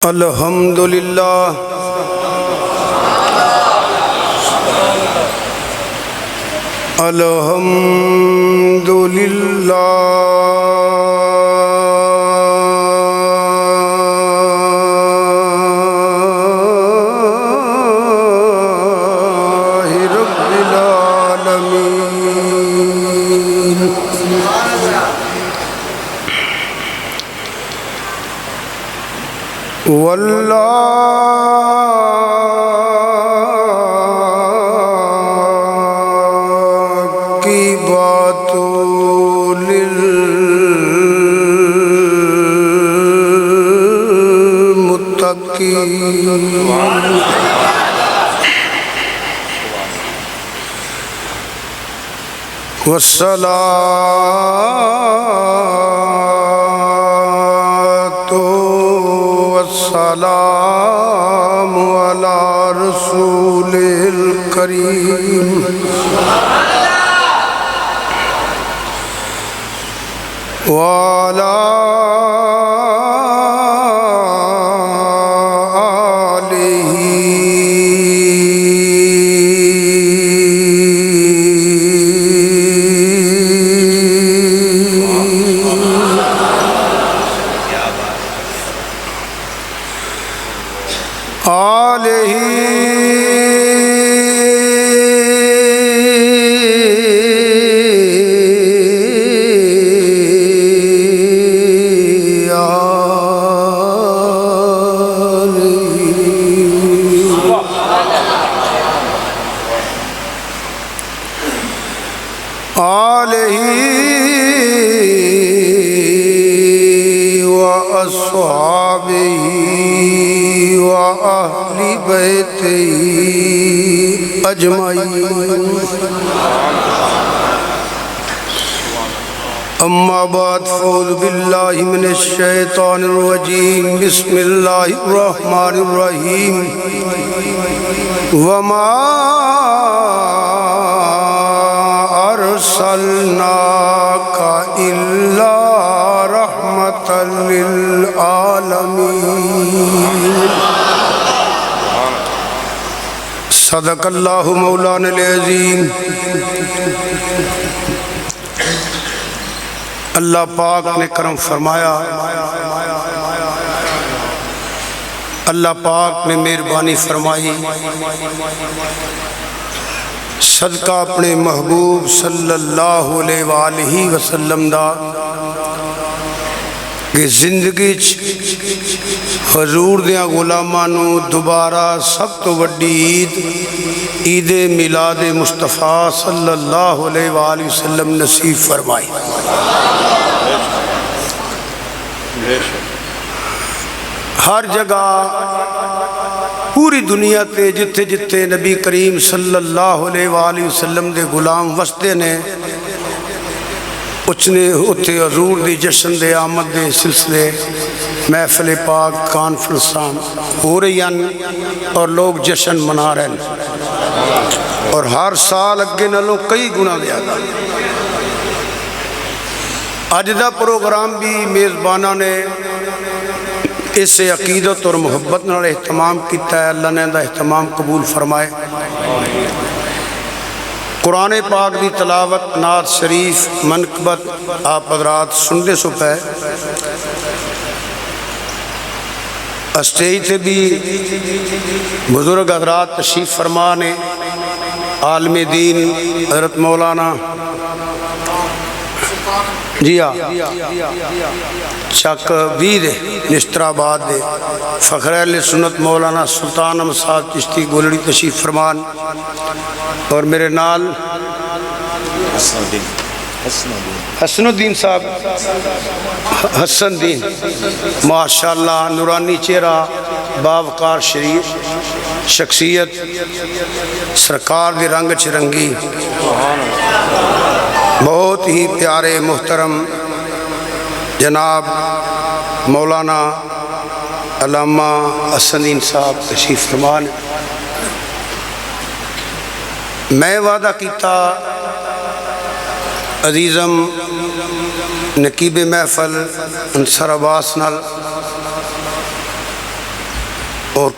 الحمدللہ الحمدللہ رب العالمین واللہ کی باتوں للمتقین والصلاة والسلام على رسول الكريم وعلى اجمعین اما بعد فاعوذ باللہ من الشیطان الرجیم بسم اللہ الرحمن الرحیم وما ارسلناک الا رحمۃ للعالمین صدق اللہ مولانا العظیم۔ اللہ پاک نے کرم فرمایا، اللہ پاک نے مہربانی فرمائی، صدقہ اپنے محبوب صلی اللہ علیہ وآلہ وسلم دا کہ زندگی حضور دیاں غلامانو دوبارہ سب تو وڈی عید میلاد مصطفیٰ صلی اللہ علیہ وآلہ وسلم نصیب فرمائی۔ ہر جگہ پوری دنیا تے جتھے جتھے نبی کریم صلی اللہ علیہ وآلہ وسلم دے غلام وستے نے اچھنے اتھے حضور دی جشن دے آمد دے سلسلے محفل پاک کانفرنساں ہو رہی ہیں اور لوگ جشن منا رہے ہیں، اور ہر سال اگے نالوں کئی گنا زیادہ۔ اج دا پروگرام بھی میزبانہ نے اس عقیدت اور محبت نال اہتمام کیتا ہے، اللہ نے دا اہتمام قبول فرمائے۔ قرآن پاک دی تلاوت، نعت شریف، منقبت آپ حضرات سننے سو پہ اسٹیج تے بھی بزرگ حضرات تشریف فرما نے، عالم دین حضرت مولانا جی ہاں چک بھی دے نشتر آباد دے فخر اہل سنت مولانا سلطان احمد صاحب چشتی گولڑی تشریف فرمان، اور میرے نال حسن الدین صاحب، حسن الدین ماشاءاللہ نورانی چہرہ، باوقار شریف شخصیت، سرکار دی رنگ چرنگی، بہت ہی پیارے محترم جناب مولانا علامہ حسن الدین صاحب تشریف فرمان۔ میں وعدہ کیتا عزیزم نقیب محفل انصر عباس نال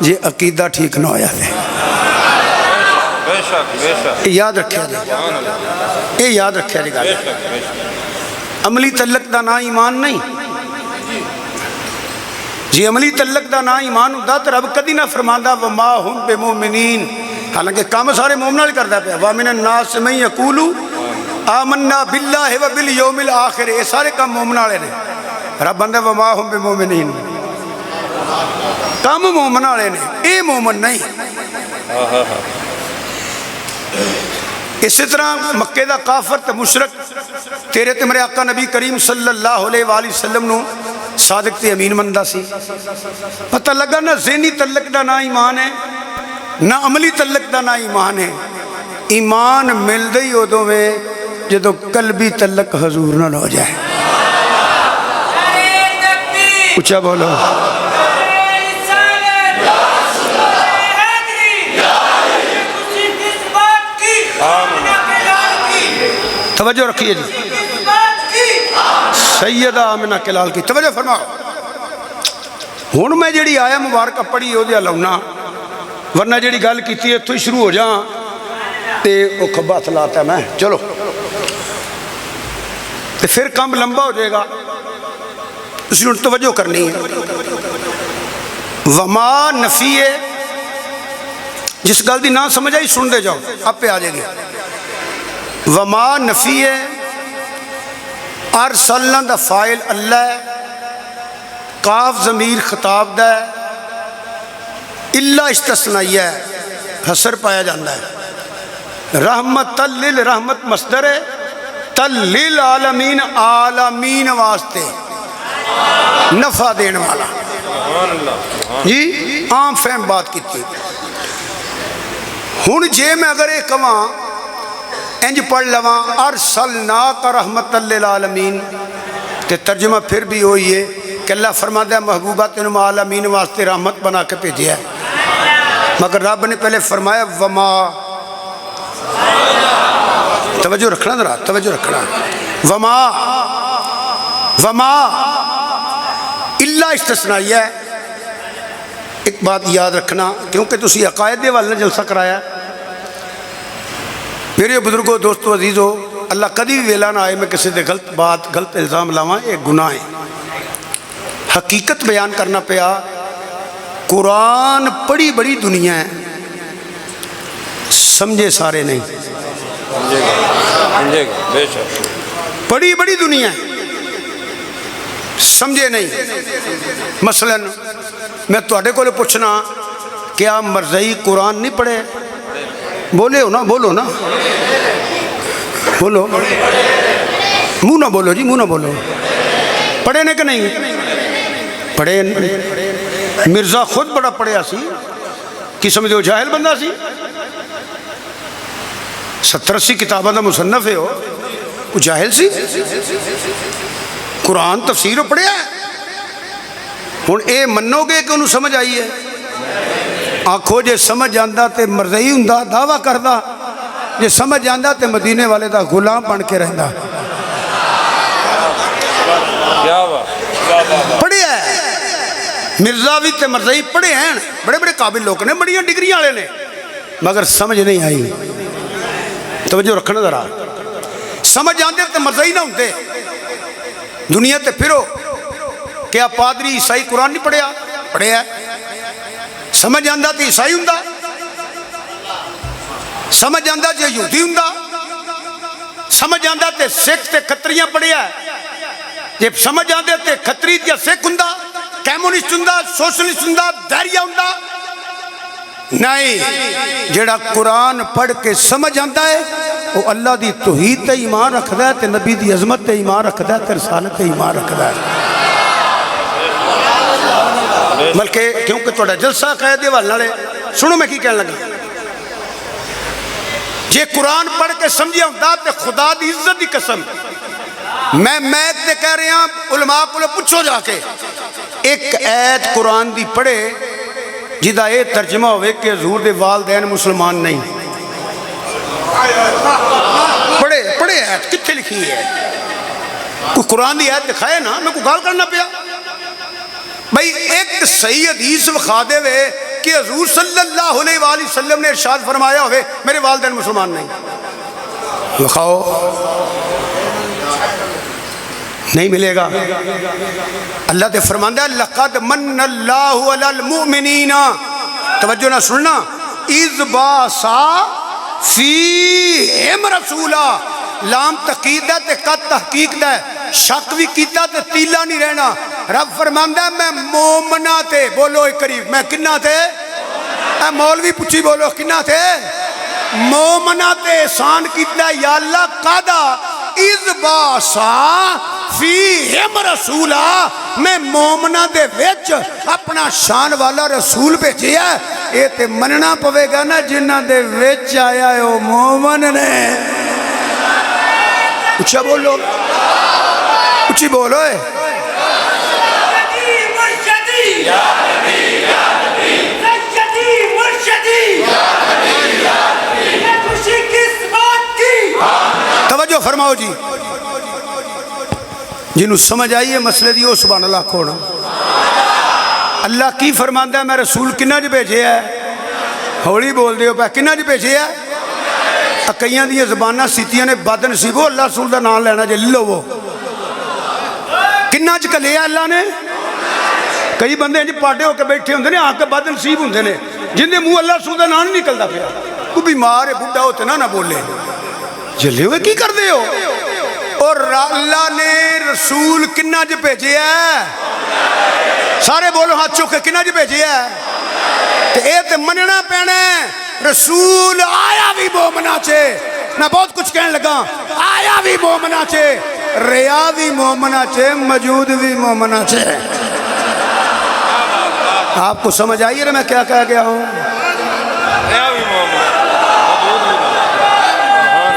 جے عقیدہ ٹھیک نہ ہویا دے. یاد رکھیا جی, یہ یاد رکھیا جی. عملی تعلق دا نا ایمان نہیں. جی عملی تعلق دا نا ایمان ہوتا تو رب کدی نہ فرماندا وما ہم بمؤمنین, حالانکہ کام سارے مومن والے کردا پیا. ومن الناس من یقول آمنا باللہ وبالیوم الآخر, یہ سارے کام مومن والے نے. رب بندہ وما ہم بمؤمنین, کام مومن والے نے, اے مومن نہیں. اسی طرح مکے دا کافر تے مشرک تیرے تے میرے آقا نبی کریم صلی اللہ علیہ وآلہ وسلم نو صادق تے امین مندہ سی. پتہ لگا نہ ذہنی تعلق دا نہ ایمان ہے, نہ عملی تعلق دا نہ ایمان ہے. ایمان مل دئی ادوں میں جدو قلبی تعلق حضور نہ ہو جائے. اچھا بولو. توجہ رکھیے جی, سیدہ آمنہ کلال کی توجہ فرماؤ. ہن میں جڑی آیا مبارکہ پڑھی ہو دیا لاؤنا, ورنہ جڑی گل کیتی ہے تو ہی شروع ہو جاں تے وہ کھبا تھلاتا ہے میں چلو تے پھر کام لمبا ہو جائے گا. اس نے توجہ کرنی ہے. وما نفی ہے, جس گل دی نہ سمجھ آئی سن دے جاؤ, اب پہ آ جائے گی. وما نفی ہے, ارسلنا دا فائل اللہ ہے, کاف ضمیر خطاب دا ہے, اللہ استثنائیہ ہے, حسر پایا جاندہ ہے. رحمت تلیل رحمت مصدر ہے, تلیل عالمین عالمین واسطے نفع دین والا. جی عام فہم بات کی تھی. ہن جے میں اگر ایک کہاں انج پڑھ لواں ارسلناک رحمت للعالمین, تے ترجمہ پھر بھی ہوئی ہے کہ اللہ فرماتا ہے محبوبہ تینوں عالمین واسطے رحمت بنا کے بھیجیا ہے. مگر رب نے پہلے فرمایا وما, توجہ رکھنا ذرا, توجہ رکھنا. وما وما اللہ استثنائیہ ہے. ایک بات یاد رکھنا, کیونکہ تسی عقائد دے والے جلسہ کرایا. میرے بزرگوں دوستو عزیزو, اللہ کدی بھی ویلا نہ آئے میں کسی دے غلط بات غلط الزام لاواں, ایک گناہ ہے. حقیقت بیان کرنا پیا. قرآن بڑی بڑی دنیا ہے, سمجھے سارے نہیں. بڑی بڑی دنیا ہے, سمجھے نہیں. مثلا میں تواڈے کولے پوچھنا کیا مرزائی قرآن نہیں پڑھے؟ بولے ہو نا, بولو نا, بولو, منہ نہ بولو جی, منہ نہ بولو. پڑھے نے کہ نہیں پڑھے؟ مرزا خود بڑا پڑھیا سی, کی سمجھے ہو جاہل بندہ سی. 70-80 کتاباں دا مصنف ہے, ہو جاہل سی. قرآن تفسیر پڑھیا ہے. ہن اے منو گے کہ انہوں سمجھ آئی ہے؟ آنکھو جے سمجھ آندہ تے مرضی ہندہ دعویٰ کردہ, جے سمجھ آندہ تے مدینے والے دا غلام بن کے رہندہ. پڑھے ہے مرزاوی تے مرضی پڑھے ہیں, بڑے بڑے قابل لوگ نے, بڑی ڈگری آلے نے, مگر سمجھ نہیں آئی. توجہ رکھنا ذرا. سمجھ آندے تے مرضی نہ ہوندے. دنیا تے پھرو, کیا پادری عیسائی قرآن نہیں پڑھیا؟ پڑھے ہے. سمجھ آندہ تے عیسائی ہندہ, سمجھ آندہ تے یہودی ہندہ, سمجھ آندہ تے سکھ تے کھتریاں پڑھیا ہے. جب سمجھ آندے تے کھتری تے سکھ ہندہ, کیمونسٹ ہندہ, سوشلسٹ ہندہ, دہریہ ہندہ نہیں. جڑا قرآن پڑھ کے سمجھ آندہ ہے وہ اللہ دی توحید تے ایمان رکھدا ہے, تے نبی دی عظمت تے ایمان رکھدا ہے, تے رسالت تے ایمان رکھدا ہے. بلکہ کیونکہ توڑا جلسہ قائدے والے سنو میں کی کہنے لگا. یہ قرآن پڑھ کے سمجھے ہوتا تے خدا دی عزت دی قسم, میں تے کہہ رہے ہیں علماء کو پوچھو جا کے, ایک ایت قرآن دی پڑھے جدہ اے ترجمہ ہوئے کہ حضور دے والدین مسلمان نہیں. پڑھے ایت کتھے لکھی ہے؟ کوئی قرآن دی ایت دکھائے نا, میں کو گال کرنا پیا. بھئی ایک صحیح حدیث وکھا دے وے کہ حضور صلی اللہ علیہ وآلہ وسلم نے ارشاد فرمایا ہوئے میرے والدین مسلمان نہیں؟ لکھاؤ، نہیں ملے گا۔ اللہ تے فرماندہ ہے لَقَدْ مَنَّ اللَّهُ عَلَى الْمُؤْمِنِينَ، توجہ نہ سننا، اِذْ بَعَثَ فِيهِمْ رَسُولًا، لام تقید ہے تے قد تحقیق ہے، شک بھی کیتا تے تیلا نہیں رہنا۔ رب فرماندہ ہے میں مومنہ تے، بولو ایک قریب، میں کنہ تھے؟ اے مولوی پوچھی بولو کنہ تھے؟ مومنہ تے احسان کیتا ہے یا اللہ قادہ اِذْ بَعَثَ فِيهِمْ رَسُولًا، میں مومنہ دے وچ اپنا شان والا رسول بھیجے ہے۔ اے تے مننا پوے گا نا جنہ دے وچ آیا ہے وہ مومن نے۔ اچھا بولو، اچھی بولو ہے۔ توجہ فرماؤ جی، جنہوں سمجھ آئیے مسئلے دی وہ سبحان اللہ کھونا۔ اللہ کی فرماندہ ہے میں رسول کنہ جو بھیجے ہے؟ ہولی بول دے ہو پہ کنہ جو بھیجے ہے؟ کئیاں دی زبانہ سیتیاں نے بد نصیبو اللہ رسول دا نام لینا جے لو وہ کنہ جو کلے اللہ نے؟ کئی بندے جی پاڑے ہو کے بیٹھے ہوندے نے آن کے بد نصیب ہوندے نے جن دے منہ اللہ رسول دا نام نہیں نکلدا پیا، کو بیمار ہے بڈھا ہوتے نہ بولے جلے ہوئے کی کر دے ہو؟ اور اللہ نے رسول کنہ جو بھیجے ہے؟ سارے بولو ہاتھ چوکے کنہ جو بھیجے ہے؟ تے اے تے مننا پینے رسول آیا بھی مومنہ چھے، میں بہت کچھ کہنے لگا، آیا بھی مومنہ چھے، ریا بھی مومنہ چھے، موجود بھی مومنہ چھے۔ آپ کو سمجھ آئیے نا میں کیا کہہ گیا ہوں؟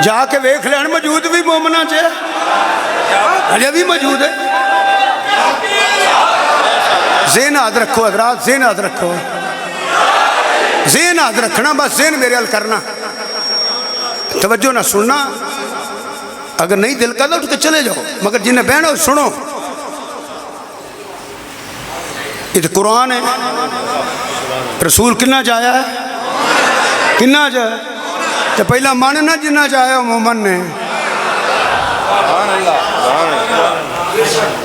جا کے ویکھ لین موجود بھی مومنہ چھے، اجے بھی موجود ہے۔ ذہن یاد رکھو حضرات، ذہن یاد رکھو، ذہن یاد رکھنا، بس ذہن میرے حل کرنا، توجہ نہ سننا، اگر نہیں دل کرتا اٹھ کے چلے جاؤ، مگر جنہیں بہنو سنو۔ یہ تو قرآن ہے، رسول کنہ جایا ہے؟ کنہ جایا ہے؟ تو پہلا ماننا جنہ جایا ہے مومن نے۔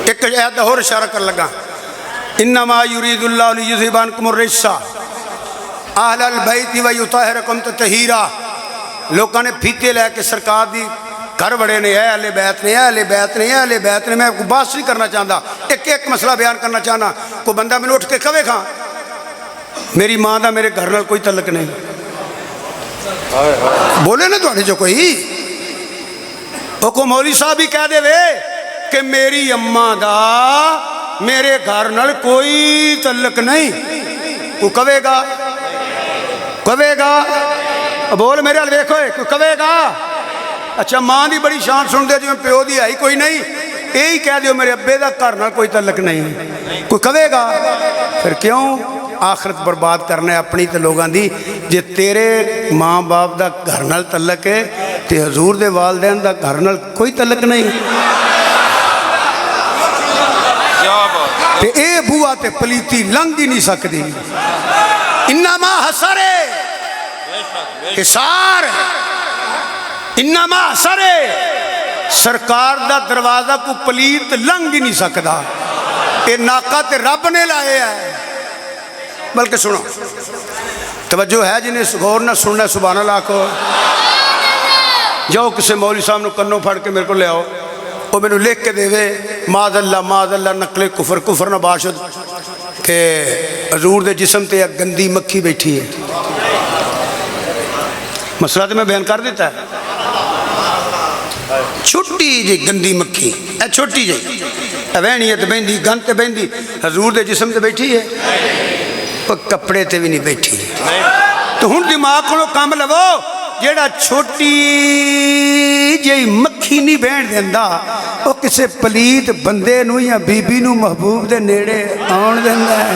ایک آیت اور اشارہ کر لگا، انما یرید اللہ لیذھب عنکم الرجس اہل البیت ویطہرکم تطہیرا۔ لوگوں نے پھیتے لے کے سرکار دی گھر بڑے نے، اے اہل بیت نے، اے اہل بیت نے، اے اہل بیت نے۔ میں کوئی بات نہیں کرنا چاہتا، ایک مسئلہ بیان کرنا چاہنا۔ کوئی بندہ میں اٹھ کے کھوے کھاں میری ماں دا میرے گھر نال کوئی تعلق نہیں، بولے نا تو جو کوئی وہ کو مولوی صاحب ہی کہہ دے وے کہ میری اماں دا میرے گھر نال کوئی تعلق نہیں، کوئی کہے گا؟ کہے گا؟ بول میرے حال دیکھو، کوئی کہے گا؟ اچھا ماں دی بڑی شان سن دے جو پیو دی آئی کوئی نہیں، یہی کہہ دیو میرے ابے دا گھر نال کوئی تعلق نہیں، کوئی کہے گا؟ پھر کیوں آخرت برباد کرنا ہے اپنی تے لوگاں دی؟ جے تیرے ماں باپ دا گھر نال تعلق ہے تے حضور دے والدین دا گھر نال کوئی تعلق نہیں، تے اے بوا تے پلیتی لنگ ہی نہیں سکتی۔ انما حسرے حسار، انما حسرے سرکار دا دروازہ کو پلیت لنگ ہی نہیں سکتا، اے ناکہ تے رب نے لائے ہے۔ بلکہ سنو، توجہ ہے جنہیں غور نہ سننا سبحان اللہ کو، جاؤ کسے مولوی صاحب نو کنوں پھڑ کے میرے کو لے آؤ، وہ میں نے لکھ کے دے وے معاذ اللہ نقل کفر نہ باشد کہ حضور دے جسم تے ایک گندی مکھی بیٹھی ہے۔ مسئلہ تو میں بیان کر دیتا ہے، چھوٹی جی گندی مکھی، اے چھوٹی جی وینی ہے تو بہندی گند تے بہندی، حضور دے جسم تے بیٹھی ہے، وہ کپڑے تے بھی نہیں بیٹھی۔ تو ہن دماغ کو کام لو، جیڑا چھوٹی جی مکھی نہیں بہن دیندا وہ کسے پلیت بندے نو یا بی بی نو محبوب دے نیڑے آن دیندا ہے۔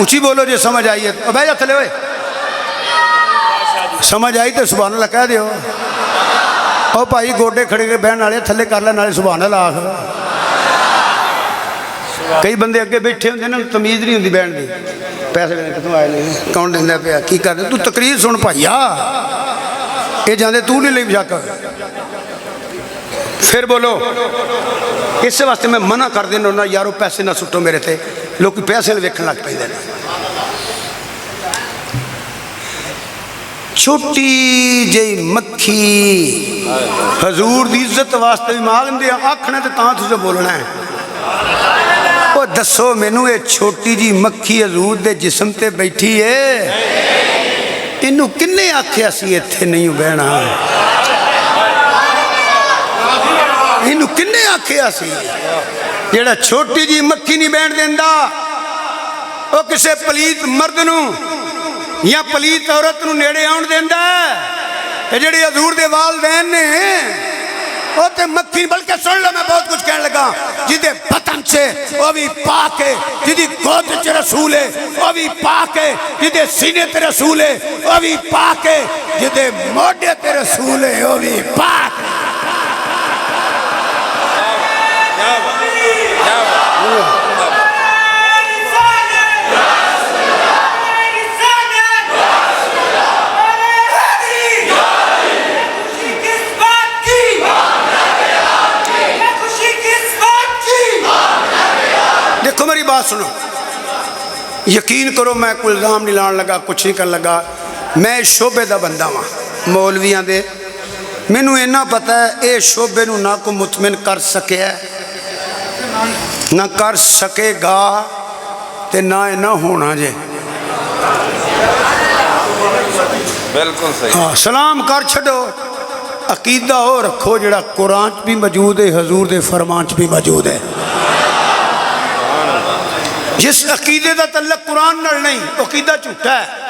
اچھی بولو جی سمجھ آئیے، بھائی جا تھلے ہوئے سمجھ آئی تو سبحان اللہ کہہ دیو، او بھائی گوڈے کھڑے کے بہن والے تھلے کر لے نالے سبحان اللہ آخر۔ کئی بندے اگے بیٹھے ہوندے نا تمیز نہیں ہوندی بہن دی پیسے کتوں آئے نے کون دیندا پیا کی کردا تو تقریر سن بھائیا یہ جاندے تو نہیں لئی بشک پھر بولو اس واسطے میں منع کر دینا ہونا یارو پیسے نہ سٹو میرے تے لوگ پیسے ویکھن لگ پے چھوٹی جی مکھی حضور دی عزت واسطے بھی مانگ دے آکھنا تے تاں تسے بولنا ہے وہ دسو مینوں یہ چھوٹی جی مکھی حضور دے جسم تے بیٹھی ہے انہوں کنے آکھیا سی ایتھے نہیں بہنا انہوں کنے آکھیا سی جیڑا چھوٹی جی مکھی نہیں بہن دیندا وہ کسے پلیت مرد نو یا پلیت عورت نو نیڑے آن دیندا ہے جیڑے حضور دے والدین نے وہ تے مکھی بلکہ سن لو میں بہت کچھ کہنے لگا جدے بطن سے وہ بھی پاک ہے جدی گود چے رسول ہے وہ بھی پاک ہے جدے سینے تے رسول ہے وہ بھی پاک ہے جدے موڈے تے رسول ہے وہ بھی پاک ہے دیکھو میری بات سنو یقین کرو میں کوئی الزام نہیں لان لگا کچھ نہیں کر لگا میں شعبے دا بندہ ہاں مولویاں دے مینوں اینا پتہ ہے اے شعبے نو نہ کو مطمئن کر سکے ہے نہ کر سکے گا تے نہ نہ ہونا جے بالکل صحیح ہاں سلام کر چھڑو عقیدہ ہو رکھو جڑا قرآن چ بھی موجود ہے حضور دے فرمان چ بھی موجود ہے جس عقیدے دا تعلق قرآن نال نہیں وہ عقیدہ جھوٹا ہے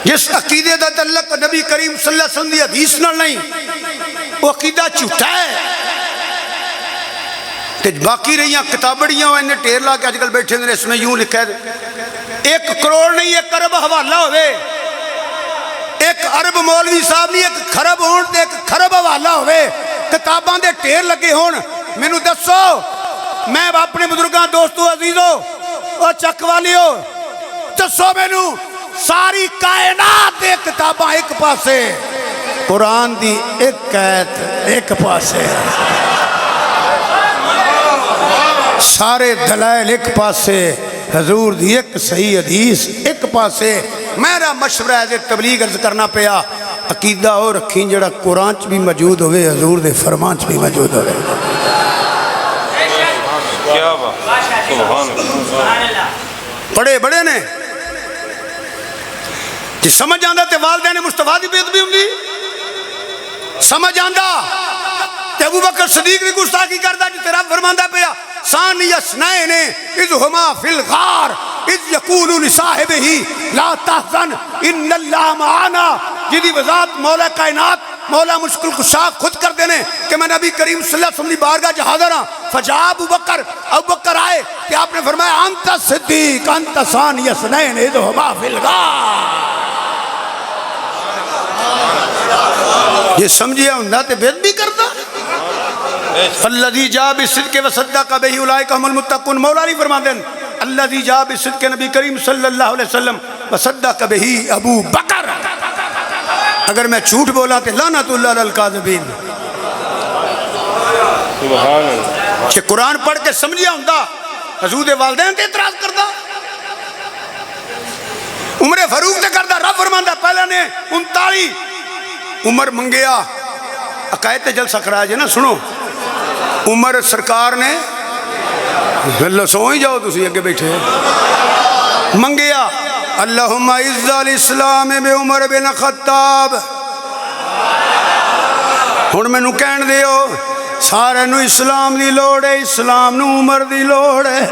جس عقیدے دا تعلق نبی کریم صلی اللہ علیہ وسلم دی حدیث نال نہیں وہ عقیدہ جھوٹا ہے تے باقی رہیاں کتابڑیاں انہیں ٹیر لا کے آج کل بیٹھے ہیں اس میں یوں لکھا ہے 1 کروڑ نہیں 1 ارب حوالہ ہوئے 1 ارب مولوی صاحب نہیں 1 خرب ہون تے 1 خرب حوالہ ہوئے کتاباں دے ٹیر لگے ہون مینوں دسو میں اپنے بزرگاں دوستو عزیزو اور چک والیو دسو مینوں ساری کائنات دے کتاباں ایک پاسے قرآن دی ایک آیت ایک پاسے سارے دلائل ایک پاسے حضور دی ایک صحیح حدیث ایک پاسے میرا مشورہ ہے تبلیغ عرض کرنا پیا عقیدہ ہو رکھیں جڑا قرآن چ بھی موجود ہوئے حضور دے فرمان چ بھی موجود ہوئے بڑے بڑے نے جی سمجھ آندہ تے والدین مصطفیٰ دی بیعت بھی ہوندی سمجھ آندہ تے ابو بکر صدیق نے گستاخی کردا جو تیرا فرماندا پیا ثانی اثنین اذ ہما فی الغار اذ یقول لصاحبہ لا تحزن ان اللہ معانا جدی وذات مولا کائنات مولا مشکل کشا خود کر دینے کہ میں نبی کریم صلی اللہ علیہ وسلم بارگاہ جا حاضر ہاں فجا ابو بکر آئے کہ آپ نے فرمایا انت صدیق انت ثانی اثنین اذ ہما فی الغار یہ سمجھیا ہوں تے بیعت بھی کرتا الذی جاء بالصدق وصدق به اولئک هم المتقون مولا علی فرما دین الذی جاء بالصدق نبی کریم صلی اللہ علیہ وسلم وصدق به ابو بکر اگر میں جھوٹ بولا تے لعنت اللہ علی الکاذبین سبحان اللہ کہ قرآن پڑھ کے سمجھیا ہوندا حضور دے والدین تے اعتراض کردا عمر فاروق تے کردا رب فرماندا پہلے نے 39 عمر منگیا عقائد تے جلسہ کرایا جے نا سنو عمر سرکار نے اللہ سو ہی جاؤ تسی اگے بیٹھے منگیا اللہم اعز الاسلام بے عمر بن خطاب ہن مینوں کہن دیو سارے نو اسلام دی لوڑ ہے اسلام نو عمر دی لوڑ ہے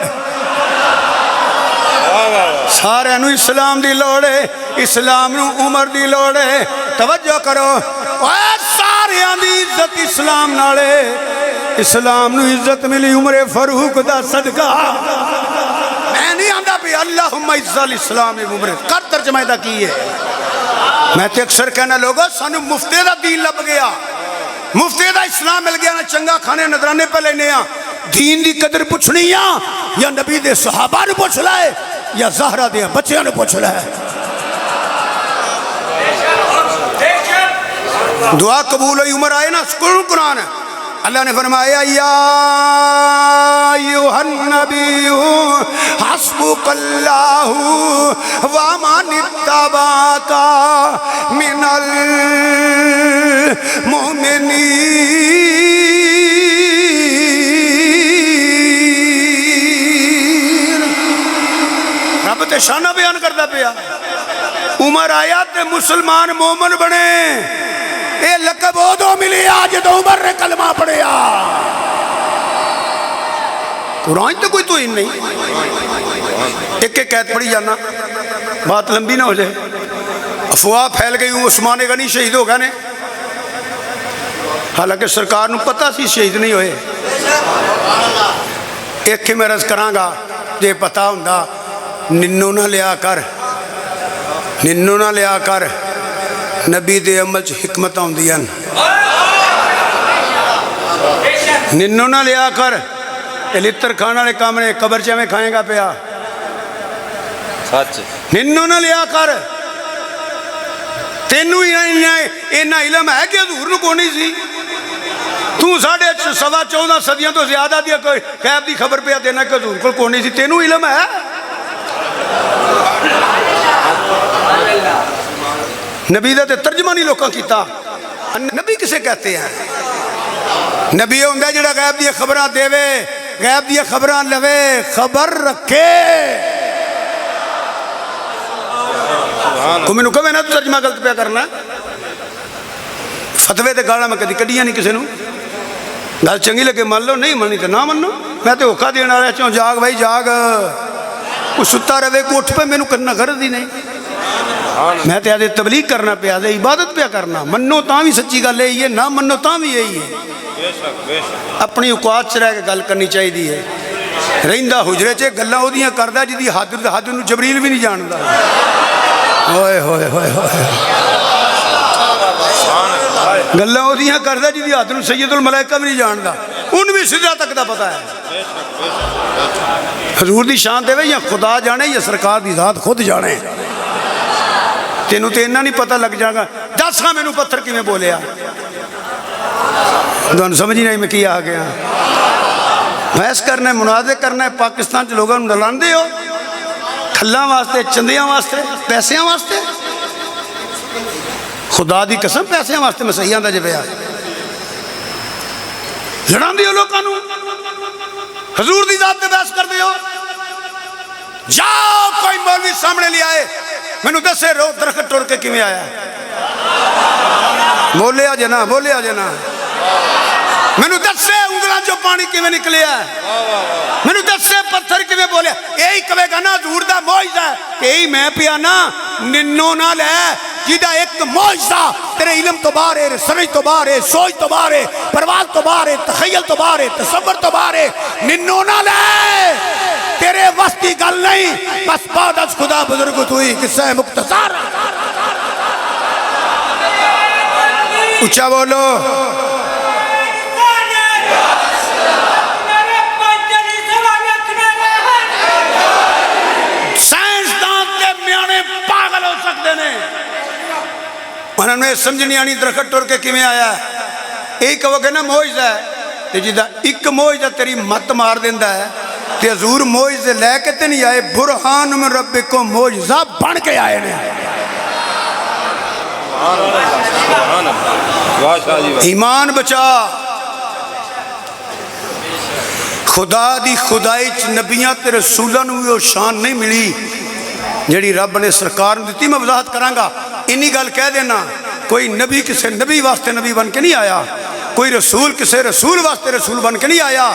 سارے نو اسلام دی لوڑ ہے اسلام نو عمر دی لوڑ ہے توجہ کرو اے سارے دی عزت اسلام نالے اسلام نو عزت ملی عمر فاروق دا صدقہ میں نہیں آندہ بھی اللہم اعز الاسلام عمر کر ترجمہ دا کی ہے میں تے اکثر کہنا لوگا سانو مفتی دا دین لب گیا مفتی دا اسلام مل گیا نا چنگا کھانے نظرانے پہ لینے ہاں دین دی قدر پوچھنی یا نبی دے صحابہ نے پوچھ لائے یا زہرہ دے بچیاں نے پوچھ لائے. دعا قبول ہوئی عمر آئے نا سکون قرآن ہے. اللہ نے فرمایا یا ایوہ النبی حسبک اللہ ومن اتبعک من المؤمنین. رب تے شانہ بیان کردہ پیا. عمر آیا تے مسلمان مومن بنے. اے لقب او دو ملی آج تو عمر نے کلمہ پڑھیا. قرآن تو کوئی توہین نہیں. ایک ایک قید پڑھی جانا بات لمبی نہ ہو جائے. افواہ پھیل گئی ہوں عثمان غنی شہید ہو گئے نے، حالانکہ سرکار نو پتہ سی شہید نہیں ہوئے. ایک میں عرض کراں گا جے پتہ ہوندا ننو نہ لیا کر، ننو نہ لیا کر. نبی دے عمل چ حکمت آندیاں. ننو نہ لیا کر. لتر کھانا والے کام نے قبر چ میں کھائے گا پیا. سچ ننو نہ لیا کر. تینوں اینا علم ہے کہ حضور نو کونی سی. تو 14.25 صدیاں تو زیادہ دیا غیب دی خبر پیا دینا کہ حضور کو کونی سی. تینوں علم ہے. نبی دا تے ترجمہ نہیں لوکاں کیتا. نبی کسے کہتے ہیں؟ نبی ہوندا ہے جڑا غیب دی خبراں دیوے، غیب دی خبراں لوے، خبر رکھے. کو مینوں کہے نا ترجمہ غلط پیا کرنا. فتوے تے گالاں میں کدی کڈیاں نہیں کسے نوں. گل چنگی لگے مان لو، نہیں مننی تے نہ منو. میں تے ہوکا دین والا چوں جاگ بھائی جاگ. کوئی ستا رہے کو اٹھ پہ مینوں کرنا غرض ہی نہیں. میں تے آدھے تبلیغ کرنا پیا دے عبادت پیا کرنا. منو تاں بھی سچی گل ہے، نہ منو تاں بھی یہی ہے. اپنی اوقات چ رہ کے گل کرنی چاہیے. رہندا حجرے چ گلاں اودیاں کردا جدی حد نوں جبریل بھی نہیں جاندا. ہوئے ہوئے ہوئے ہوئے. گلاں اودیاں کردا جدی حد نوں سید الملائکہ بھی نہیں جاندا. ان بھی سدرا تک دا پتہ ہے. حضور دی شان دے یا خدا جانے یا سرکار دی ذات خود جانے. تینوں تے اتنا نہیں پتہ لگ جائے گا. دس ہاں مینوں پتھر کیویں بولیا. تمہیں سمجھ نہیں میں کیا آ گیا. بحث کرنا ہے، مناظرے کرنا ہے. پاکستان چ لوگوں ڈلاندے ہو کھلاں واسطے، چندیاں واسطے، پیسیاں واسطے. خدا دی قسم پیسیاں واسطے میں صحیح آندا جے پیا. لڑاندے ہو لوکاں نوں. حضور دی ذات تے بحث کردے ہو. جاؤ کوئی مولوی سامنے لے آئے مینوں دسے رو درخت ٹر کے کیویں آیا. بولیا جے نا، بولیا جے نا. مینوں دسے انگلاں چوں پانی کیویں نکلیا. مینوں دسے پتھر کیویں بولیا. یہی کہے گا نا حضور دا معجزہ ہے. یہی میں پیا نا ننو نہ لے جیدہ ایک معجزہ تیرے علم تو باہر ہے، سمجھ تو باہر ہے، سوچ تو باہر ہے، پرواز تو باہر ہے، تخیل تو باہر ہے، تصور تو باہر ہے. ننو نہ لے تیرے وسطی گل نہیں. بس بعد از خدا بزرگ ہوئی قصہ مختصر. اچھا بولو. سائنسدان تے میانے پاگل ہو سکتے ہیں. انہوں نے سمجھنی آنی درخت ٹر کے کیویں آیا. یہی کہو گے نا معجزہ ہے. جدا ایک معجزہ تیری مت مار دیندا ہے تے حضور معجزے لے کے تے نہیں آئے. برہان من ربکم معجزہ بن کے آئے نے. ایمان بچا. خدا دی خدائی چ نبیاں تے رسولاں نوں وہ شان نہیں ملی جڑی رب نے سرکار نوں دتی. میں وضاحت کراں گا. انی گل کہہ دینا کوئی نبی کسے نبی واسطے نبی بن کے نہیں آیا. کوئی رسول کسے رسول واسطے رسول بن کے نہیں آیا.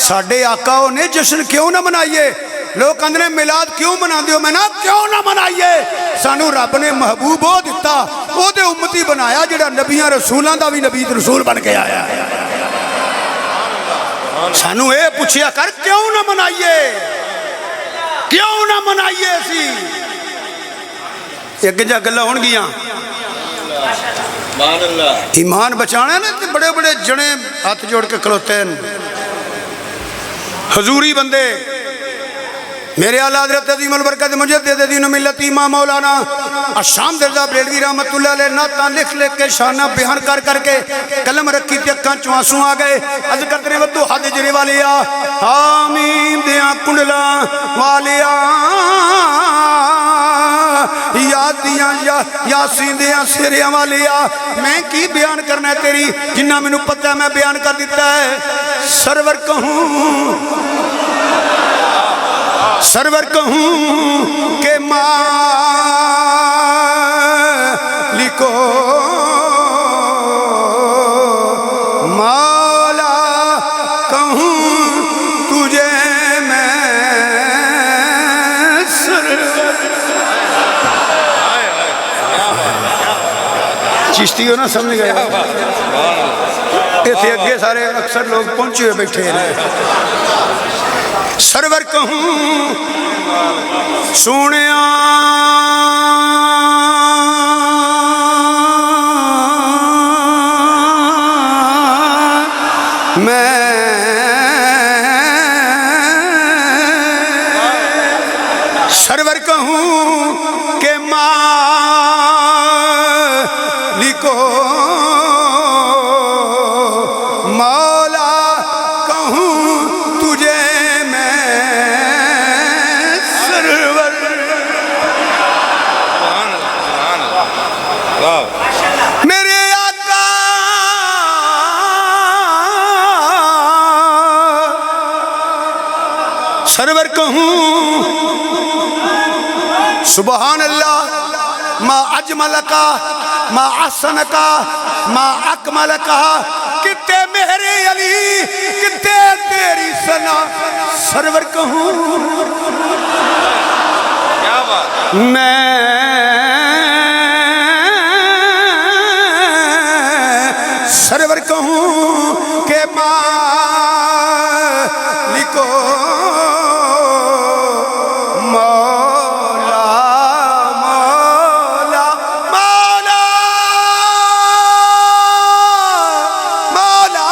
ساڈے آقا نے جشن کیوں نہ منائیے. لوگ کہندے نے میلاد کیوں مناندے ہو. میں نا کیوں نہ منائیے. سانو رب نے محبوب ہو دتا، او دے امتی بنایا جڑا نبیاں رسولاں دا بھی نبی رسول بن کے آیا. سانو اے پوچھیا کر کیوں نہ منائیے، کیوں نہ منائیے. سی ایک جا گلا ہون گیاں. ایمان بچانا نا تے بڑے بڑے جنے ہاتھ جوڑ کے کھلوتے ہیں. حضوری بندے میرے اعلیٰ حضرت عظیم البرکت مجدد دین و ملت امام مولانا الشام رضا بریلوی رحمت اللہ علیہ نعتاں لکھ لکھ کے شانہ بیان کر کر کے قلم رکھی تے اکھاں چوں آنسو آ گئے از قطرے ودو حد جری والیا حامیم دیاں کنڈلاں والیا یادیاں یاسین دیاں سیریاں والیا میں کی بیان کرنا ہے تیری جنہ میں نو پتہ ہے میں بیان کر دیتا ہے سرور کہوں کہ مالکو مولا کہوں تجھے میں چشتی ہو نا سمجھ گئے ایتھے اگے سارے اکثر لوگ پہنچے ہوئے بیٹھے ہیں سرور کہوں سونیا میں سرور کہوں کہ مالکو مولا کہوں تجھے میرے آقا سرور کہوں سبحان اللہ ما اجملکا ما احسنکا ما اکملکا کتے میرے علی کتے تیری ثنا سرور کہوں میں سرور کہوں کہ مالکو مولا مولا مولا مولا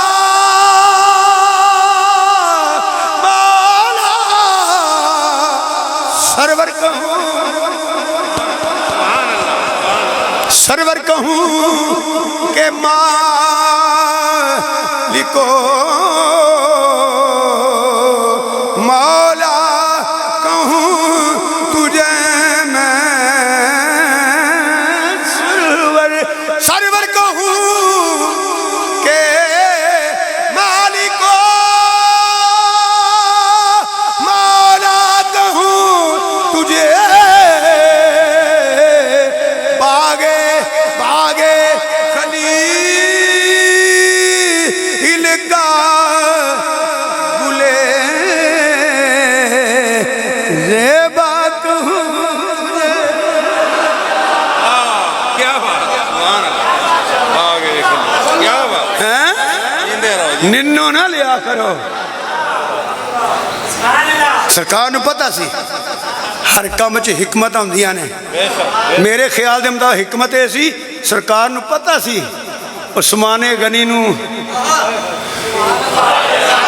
مولا سرور کہوں سرور کہوں کہ مالکو مولا کہوں تجھے میں سرور کہوں کہ مالکو مولا کہوں تجھے باغے باغے خلیل کا گلے زیبا کہوں کیا بات کیا بات ننو نہ لیا کرو سرکار نو پتہ سی ہر کام چ حکمت ہوندیاں نے میرے خیال دے مطابق حکمت ایسی سرکار نو پتہ سی عثمان غنی نو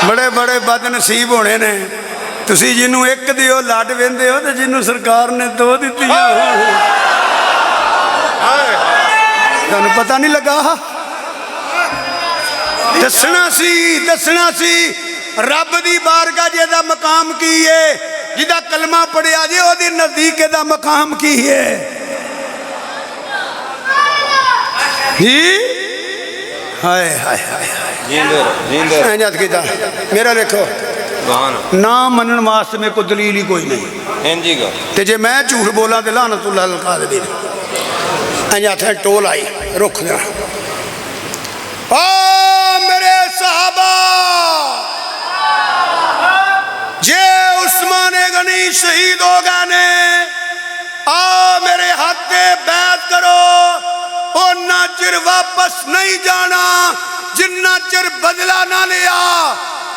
بڑے بڑے بد نصیب ہونے نے تسی جنوں ایک دیو لڈ ویندے ہو تے جنوں سرکار نے دو دتیاں تانوں پتہ نہیں لگا دسنا سی رب دی بارگاہ جے دا مقام کی ہے جدا کلمہ پڑھیا جے او دی نزدیک دا مقام کی ہے جی ہائے ہائے ہائے جیندر کیتا میرا دیکھو نام منن واسطے میں کوئی دلیل ہی کوئی نہیں تے جے میں جھوٹ بولا تے لعنت اللہ القاذبین انجا ٹول آئی رخ دیا میرے صحابہ جے عثمان غنی شہید ہو گئے نے میرے ہاتھ بیعت کرو نہ چر واپس نہیں جانا جنہ چر بدلہ نہ لیا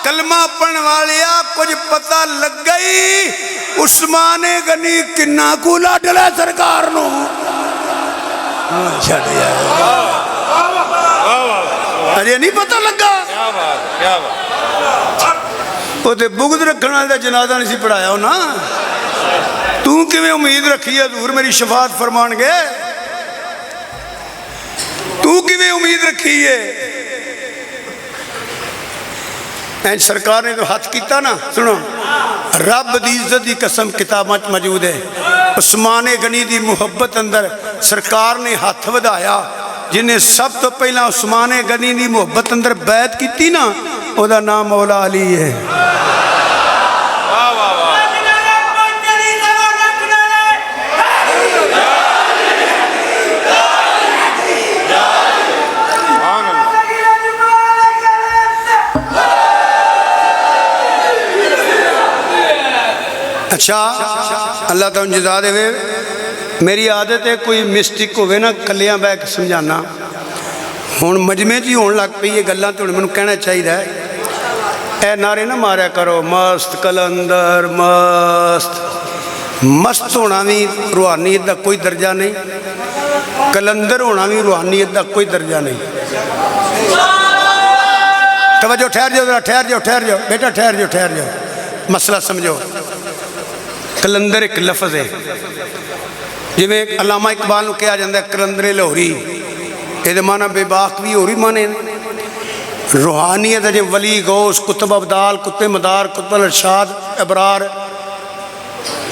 کلمہ پڑھن والیا کچھ پتہ لگ گئی عثمان غنی کنہ کو لاڈلے سرکار نو اجے نہیں پتہ لگا وہ تو بغض رکھنے والے کا جنازہ نہیں سی پڑھایا نا. تو کیویں امید رکھی ہے حضور میری شفاعت فرمان گے؟ تو کیویں امید رکھی ہے؟ این سرکار نے تو ہاتھ کیتا نا. سنو رب دی عزت دی قسم کتاباں موجود ہے. عثمان غنی دی محبت اندر سرکار نے ہاتھ ودایا. جنہیں سب تو پہلا عثمان غنی دی محبت اندر بیعت کیتی نا او دا نام مولا علی ہے. اچھا اللہ تعالیٰ جزا دے. میری عادت ہے کوئی مسٹک ہوئے نا کلیاں بہ کے سمجھانا. ہوں مجمے جی ہون لگ پئی یہ گلاں تے ہن مینوں کہنا چاہیے اے نعرے نہ ماریا کرو مست کلندر مست. مست ہونا بھی روحانیت دا کوئی درجہ نہیں, کلندر ہونا بھی روحانیت دا کوئی درجہ نہیں. توجہ ٹھہر جاؤ ذرا, ٹھہر جاؤ بیٹا, ٹھہر جاؤ مسئلہ سمجھو. کلندر ایک لفظ ہے جویں علامہ اقبال نو کہا جاتا ہے کلندر لاہوری. یہ معنی بے باک بھی ہوری معنی روحانیت ہے. ولی غوث کتب ابدال کتب مدار کتب الارشاد ابرار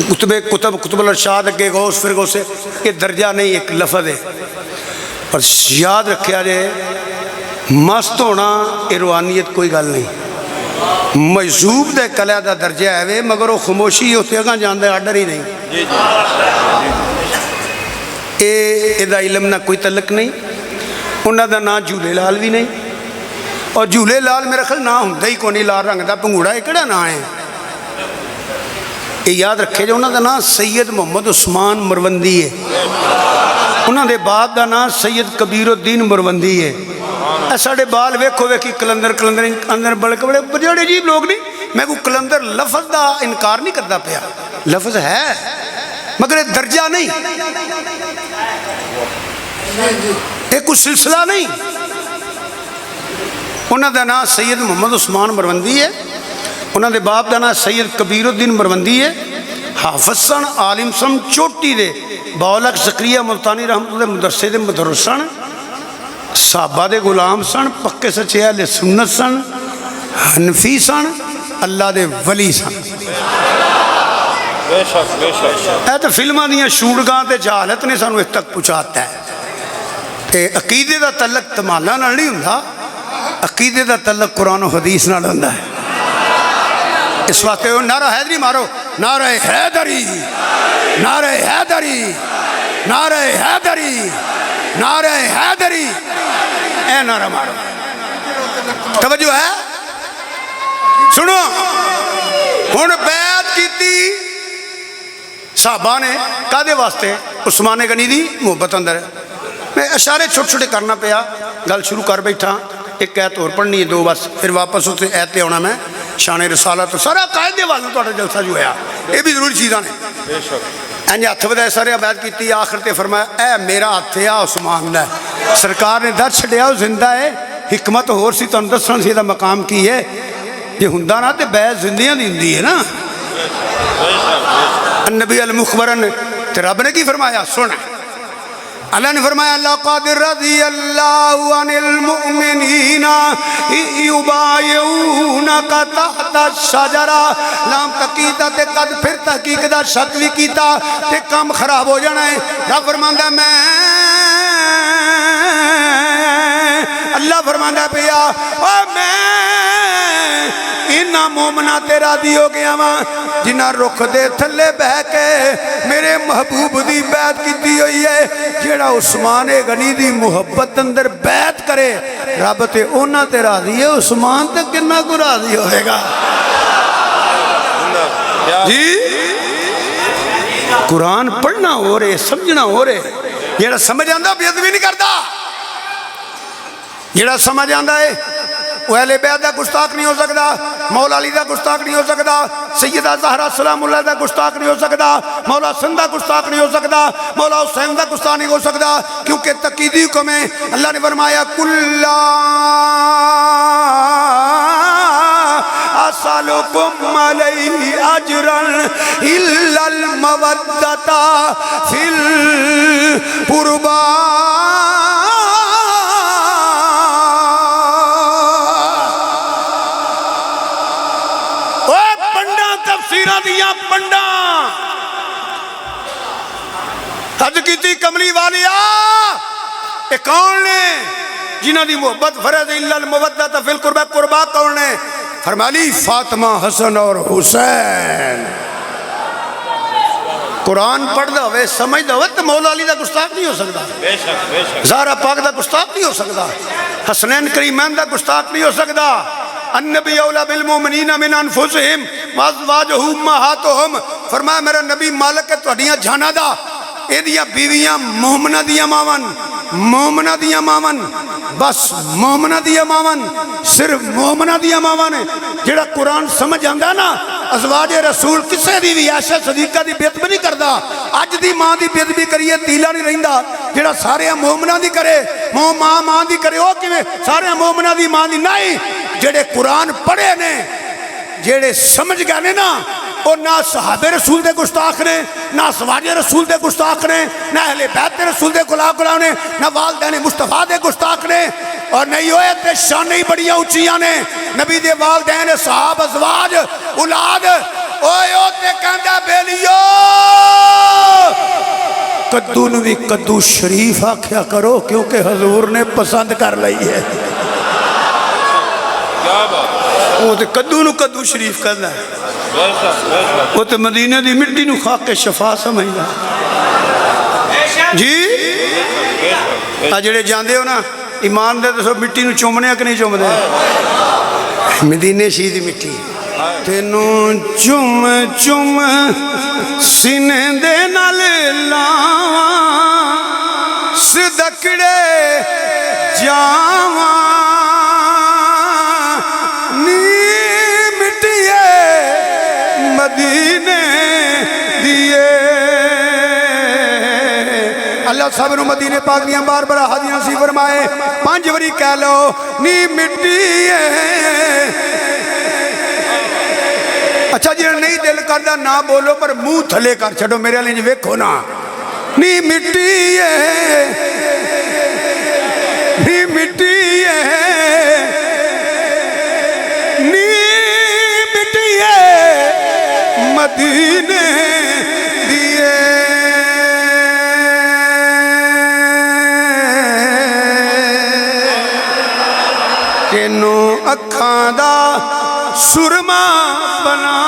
کتب الارشاد اگے غوث پھر غوث, یہ درجہ نہیں ایک لفظ ہے. اور یاد رکھیا جائے مست ہونا یہ روحانیت کوئی گل نہیں. مجذوب دے کلے دا درجہ ہے مگر وہ خاموشی اتنے اگاں جانا ہے آڈر ہی نہیں. یہ علم نہ کوئی تعلق نہیں. انہوں دا نام جھولے لال بھی نہیں, اور جھولے لال میرا خیال نہ ہوں ہی کونی لال رنگ دا پنگوڑا یہ کہڑا نام ہے. یہ یاد رکھے جو انہوں دا نام سید محمد عثمان مروندی ہے. انہوں دے باپ دا نام سید کبیر الدین مروندی ہے. ساڑھے بال ویکھو ویکھی کلندر اندر بڑے بڑے عجیب لوگ نہیں. میں کو کلندر لفظ دا انکار نہیں کرتا پیا, لفظ ہے مگر درجہ نہیں, ایک کوئی سلسلہ نہیں. انہوں دا نام سید محمد عثمان مروندی ہے. انہوں دے باپ دا نام سید کبیر الدین مروندی ہے. حافظ سن, عالم سن, چوٹی دے باولک زکریا ملتانی رحمت اللہ مدرسے دے مدرس سن, صحابہ دے غلام سن, پکے سچے اہل سنت سن, حنفی سن, اللہ دے ولی سن. اے تو فلماں دیاں شوٹ گاہ تے جہالت نے سانو اس تک پہنچاتا ہے. تے عقیدے دا تعلق تمالا نال نہیں ہوندا, عقیدے دا تعلق قرآن و حدیث نال ہوندا ہے. اس واسطے نعرہ حیدری مارو, نعرہ حیدری, نعرہ حیدری, نعرہ حیدری, نعرہ حیدری, اے نعرہ مارو. توجہ ہے؟ سنو ہن بیعت کیتی صحابہ نے کادے واسطے؟ عثمان غنی دی محبت اندر ہے. میں اشارے چھوٹے چھوٹے کرنا پیا, گل شروع کر بیٹھا. ایک ایت اور پڑھنی ہے, دو بس, پھر واپس اسے ایت تے آنا. میں شان رسالت تو سارا قائدے والوں تو جلسہ جو ہوا یہ بھی ضروری چیزاں نے. اینج ہاتھ بدائے سارے بیعت کیتی, آخر تے فرمایا اے میرا ہاتھ ہے عثمان دا. سرکار نے در چھڈیا, زندہ ہے. حکمت ہور سی تانوں دسن سی دا مقام کی ہے. جے ہوندا نا تے بیعت زندیاں دی ہوندی ہے نا. النبی المخبرن تے رب نے کی فرمایا سن, اللہ نے فرمایا لقد رضی اللہ عن المؤمنین یبایعونک تحت الشجرہ. لام تقیدہ تے قد پھر تحقیق دا شک بھی کیتا تے کام خراب ہو جانا ہے. رب فرماندا میں اللہ فرماندا پیا او میں انہاں مومنہ تے راضی ہو گیا وہاں جنہاں رخ دے تھلے بہ کے میرے محبوب دی بیعت کیتی ہوئی ہے. جیڑا عثمان غنی دی محبت اندر بیعت کرے رب تے اونا تے راضی ہے, عثمان تے کنہ کو راضی ہوئے گا. جی قرآن پڑھنا ہو رہے, سمجھنا ہو رہے. جیڑا سمجھ آندہ بیعت بھی نہیں کرتا, جیڑا سمجھ آندہ ہے وہ اہل بیت دا گستاخ نہیں ہو سکتا, مولا علی دا گستاخ نہیں ہو سکتا, سیدہ زہرا سلام اللہ دا گستاخ نہیں ہو سکتا, مولا حسن دا گستاخ نہیں ہو سکتا, مولا حسین دا گستاخ نہیں ہو سکتا, کیونکہ تقیدی حکم ہے. اللہ نے فرمایا کلا اسألکم علیہ اجرا الا المودۃ فی القربی. تفسیراں دیاں پنڈاں حد کیتی کملی والیا اے کون نے جنہاں دی محبت فرض الا المودۃ فی القربی. قربا کون نے؟ فرمالی فاطمہ حسن اور حسین. قرآن پڑھدا ہوئے سمجھدا ہوئے تو مولا علی دا گستاخ نہیں ہو سکتا، بے شک بے شک. زہرا پاک دا گستاخ نہیں ہو سکتا، حسنین کریمین دا گستاخ نہیں ہو سکتا. النبی اولا بالمومنین من انفسہم وازواجہ امہاتہم. فرمایا میرا نبی مالک ہے تہاڈیاں جھانا دا، اے دیاں بیویاں مومنہ دیاں ماون، مومنہ دیاں ماون، بس مومنہ دیاں ماون، صرف مومنہ دیاں ماون. جڑا قرآن سمجھ آندا نا ازواج رسول کسے دی بھی عائشہ صدیقہ دی بے ادبی نہیں کردا. اج دی ماں دی بے ادبی کریے تیلا نہیں رہندا. جڑا سارے مومنہ دی کرے ماں دی کرے او کیویں سارے مومنہ دی ماں دی نہیں. جڑے قرآن پڑھے نے جڑے سمجھ گئے نے نا وہ نہ صحابہ رسول دے گستاخ نے، نہ ازواج رسول دے گستاخ نے، نہ اہل بیت رسول دے گلاہ نے، نہ والدین مصطفیٰ دے گستاخ نے. اور نہیں ہوئے تے شانیں ہی بڑیاں اونچیاں نے. نبی دے والدین صحاب ازواج اولاد اوئے او تے کہندا بیلیو کدو نو بھی کدو شریف آکھیا کرو کیونکہ حضور نے پسند کر لئی ہے. کیا بات. وہ تے کدو نو کدو شریف کردا ہے، وہ تے مدینہ دی مٹی نو خاک کے شفا سمجھدا. جی آ جڑے جاندے ہو نا ایمان دے دسو مٹی نو چومنے کہ نہیں چومدے؟ مدینے شہید دی مٹی تینوں چوم چوم سینے دے نال لاواں صدقڑے جاواں مدینے دیئے. اللہ صاحب نو مدینے پاک دیاں بار بار حاضریاں سی فرمائے 5 واری کہہ لو نی مٹی ہے. اچھا جی نہیں دل کردا نہ بولو پر منہ تھلے کر چھڑو میرے لیے ویکھو نا. نی مٹی ہے نی مٹی ہے مدینے دیئے. تینوں اکھاں دا سرما بنا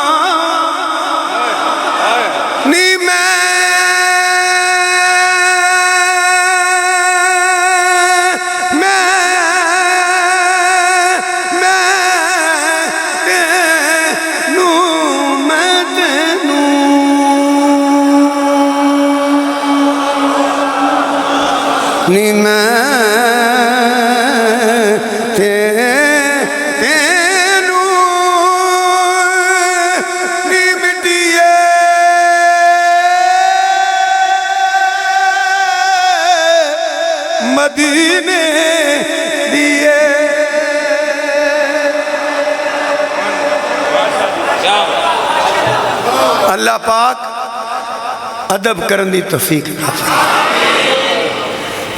نی نی میں تینوں نی مٹیے مدینے دیئے. اللہ پاک ادب کرن دی توفیق عطا فرمائے.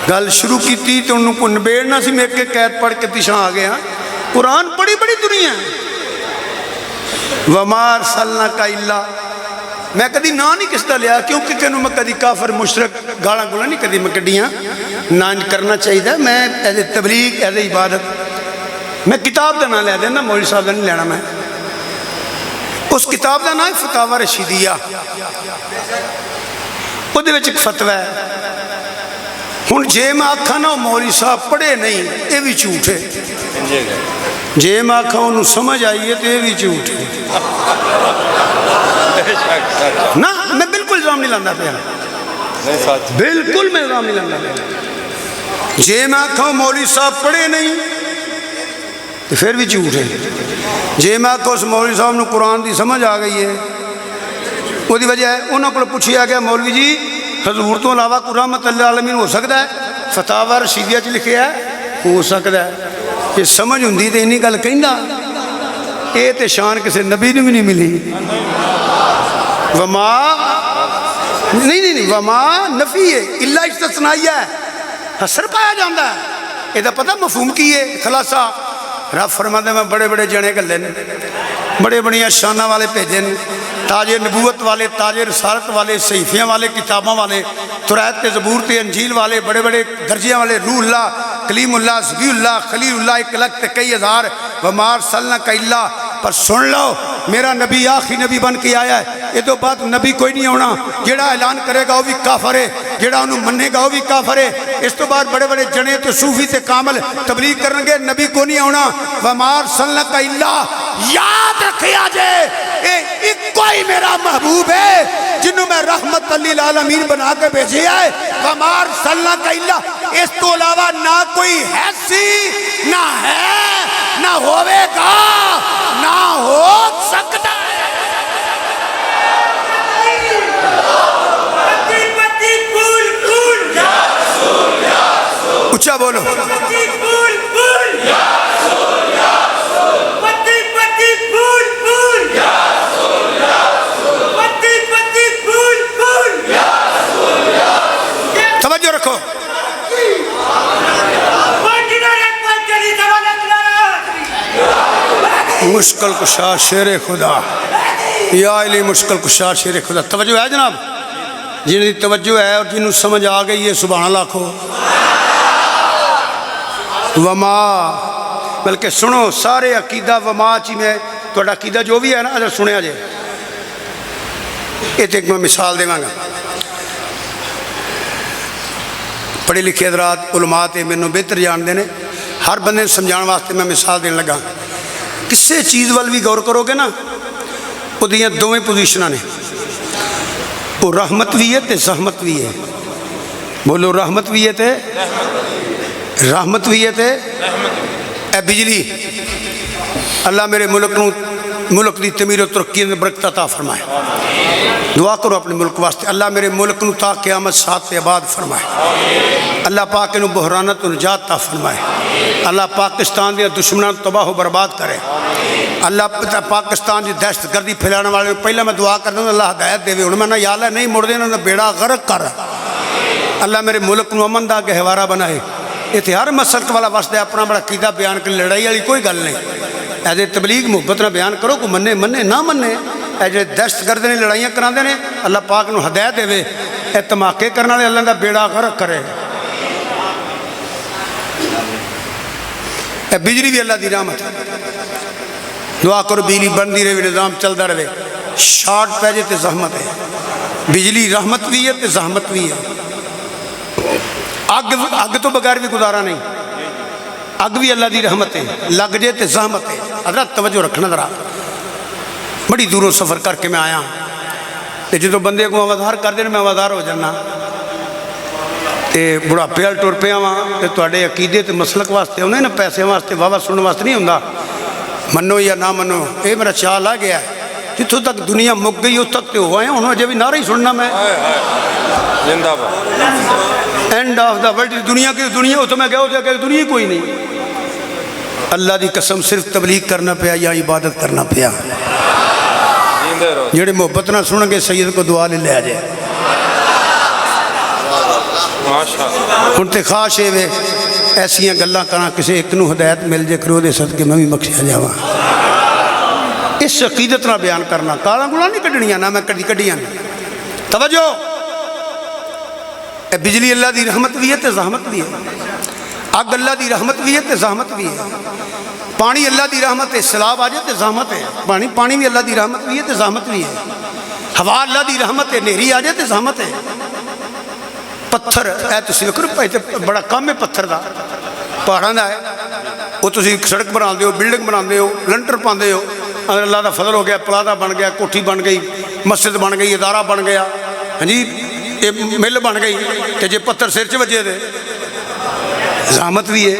گل شروع کی تھی تو انہوں کو نبیڑنا سی میں ایک قید پڑھ کے پیچھے آ گیا. قرآن بڑی بڑی دنیا ہے. وَمَا أَرْسَلْنَاكَ إِلَّا میں کدی نہ نہیں کس دا لیا کیونکہ کنوں میں کدی کافر مشرک گاڑا گولا نہیں کدی میں کڈیاں نہ کرنا چاہیے تھا. میں ایز تبلیغ ایز عبادت میں کتاب دا نہ لے دینا مولوی صاحب دا نہیں لینا. میں اس کتاب دا نام فتاوی رشیدیہ وہ دے وچ ایک فتوی ہے. ہن جے میں آکھا نا مولوی صاحب پڑھے نہیں یہ بھی جھوٹ ہے. جے میں آکھا انہوں سمجھ آئیے تو یہ بھی جھوٹ ہے. نا میں بالکل الزام نہیں لاندہ پیا, بالکل میں الزام نہیں لاندہ پیا. جے میں آکھا مولوی صاحب پڑھے نہیں تو پھر بھی جھوٹ ہے. جے میں آکھا اس مولوی صاحب نے قرآن دی سمجھ آ گئی ہے وہ دی وجہ ہے انہوں کو پوچھیا گیا مولوی جی حضور تو علاوہ کوئی رحمت اللہ عالمین ہو سکتا ہے؟ فتاوی رشیدیہ چ لکھیا ہے ہو سکتا ہے. یہ سمجھ ہوندی تے انہی گل کہندا یہ تو شان کسی نبی نے بھی نہیں ملی. وما نہیں وما نفی ہے، الا استثنائیہ ہے، حسر پایا جاتا ہے. یہ پتہ مفہوم کی ہے؟ خلاصہ رب فرماتا ہے میں بڑے بڑے جنے گلے نے، بڑے بڑی شانہ والے بھیجے نے، تاج نبوت والے، تاج رسالت والے، صحیفیاں والے، کتاباں والے، تورات تے زبور تے انجیل والے، بڑے بڑے درجیاں والے، روح اللہ، کلیم اللہ، ذبی اللہ، خلیل اللہ، ایک لکھ تے کئی ہزار. وما ارسلناک الا، پر سن لو میرا نبی آخری نبی بن کے آیا ہے. یہ تو بات نبی کوئی نہیں ہونا، جیڑا اعلان کرے گا وہ بھی کافر ہے، جیڑا انہوں مننے گا وہ بھی کافر ہے. اس تو بعد بڑے بڑے جنے تے صوفی تے کامل تبلیغ کریں گے، نبی کو نہیں ہونا. وما ارسلناک الا، یاد رکھیا جائے ایک کوئی میرا محبوب ہے جنہوں میں رحمت للعالمین بنا کے بھیجے ہے. وما ارسلناک الا، اس تو علاوہ نہ کوئی حیثی، نہ ہے، نہ ہوئے گا، نہ ہو سکتا ہے. اچھا بولو. توجہ رکھو. مشکل کشا شیر خدا، یا علی مشکل کشا شیر خدا. توجہ ہے جناب؟ جنہی توجہ ہے اور جنہوں سمجھ آ گئی ہے سبحان اللہ کھو. وما، بلکہ سنو سارے عقیدہ وما چی میں تو عقیدہ جو بھی ہے نا اگر سنے آجے. یہ ایک میں مثال دے گا، پڑھے لکھے حضرات علماء تے میں بہتر جان دینے، ہر بندے سمجھان واسطے میں مثال دینے لگا. کسے چیز وال بھی غور کرو گے نا، وہ دیاں دویں پوزیشنہ نے، وہ رحمت بھی ہے تے زحمت بھی ہے. بولو رحمت بھی ہے تے رحمت بھی ہے تے. اے بجلی اللہ میرے ملک دی تعمیر و ترقی میں برکت عطا فرمائے. دعا کرو اپنے ملک واسطے، اللہ میرے ملک نو تا قیامت ساتھ تے آباد فرمائے. اللہ پاک نو بحرانت و نجات عطا فرمائے. اللہ پاکستان دیا دشمنان تباہ و برباد کرے. اللہ پاکستان دی دہشت گردی پھیلانے والے پہلے میں دعا کرتا ہوں اللہ ہدایت دے. انہوں میں نہ یا اللہ نہیں مڑ دینا، نہ بیڑا غرق کر. اللہ میرے ملک نو امن دا گہوارہ بنائے. یہ ہر مسلک والا واسطے اپنا بڑا عقیدہ بیان کر، لڑائی والی کوئی گل نہیں. ایسے تبلیغ محبت نہ بیان کرو، کو مننے مننے نہ مننے. ایسے دہشت گرد نے لڑائیاں کرا نے، اللہ پاک نو ہدایت دے. اے تماکے کرنے والے اللہ دا بیڑا غرق کرے. اے بجلی بھی اللہ دی رحمت ہے. دعا کرو بجلی بندی رہے، نظام چلتا رہے. شارٹ پہ جے تے زحمت ہے. بجلی رحمت بھی ہے تے زحمت بھی ہے. اگ تو بغیر بھی گزارا نہیں، اگ بھی اللہ دی رحمت ہے. لگ جے تے زحمت ہے. حضرت توجہ رکھنا ذرا، بڑی دوروں سفر کر کے میں آیا تے جدو بندے کو آوازار کر دینا میں آوازار ہو جانا تے بڑھاپے وال ٹر پیا وہاں تے تواڈے عقیدے تے مسلک واسطے ہونے نا، پیسے واسطے واہ واہ سننے واسطے نہیں ہوندا. منو یا نہ منو، یہ میرا چال آ گیا ہے. جتوں تک دنیا مک گئی اس تک تے ہو آئے انہوں اجے بھی نعرہ ہی سننا. میں زندہ باد اینڈ آف دا ورلڈ، دنیا کی دنیا ہو تو میں گیا کہ دنیا کوئی نہیں. اللہ دی قسم صرف تبلیغ کرنا پیا یا عبادت کرنا پیا. جڑے محبت نہ سن گے سید کو دعا لے لے جائے. ہن تے خواہش ہے ایسیاں گلاں کراں کسے ایک نو ہدایت مل جائے کرو دے صدقے میں بھی بخشیا جاواں. اس عقیدت نہ بیان کرنا، کالاں گلاں نہیں کڈنیاں، نہ میں کڈیاں. توجہ، اے بجلی اللہ دی رحمت بھی ہے تے زحمت بھی ہے. اگ اللہ دی رحمت بھی ہے تے زحمت بھی ہے. پانی اللہ دی رحمت ہے، سیلاب آ جائے تے زحمت ہے. پانی بھی اللہ دی رحمت بھی ہے تے زحمت بھی ہے. ہوا اللہ دی رحمت ہے، نہری آ جائے تے زحمت ہے. پتھر اے تسی ویکھو بڑا کم ہے پتھر دا، پہاڑاں دا ہے. وہ تسی سڑک بنا دے ہو، بلڈنگ بنا دے ہو، لنٹر پاندے ہو، اگر اللہ دا فضل ہو گیا پلازا بن گیا، کوٹھی بن گئی، مسجد بن گئی، ادارہ بن گیا، ہاں جی یہ مل بن گئی. کہ جے پتھر سر چ وجے دے زحمت بھی ہے.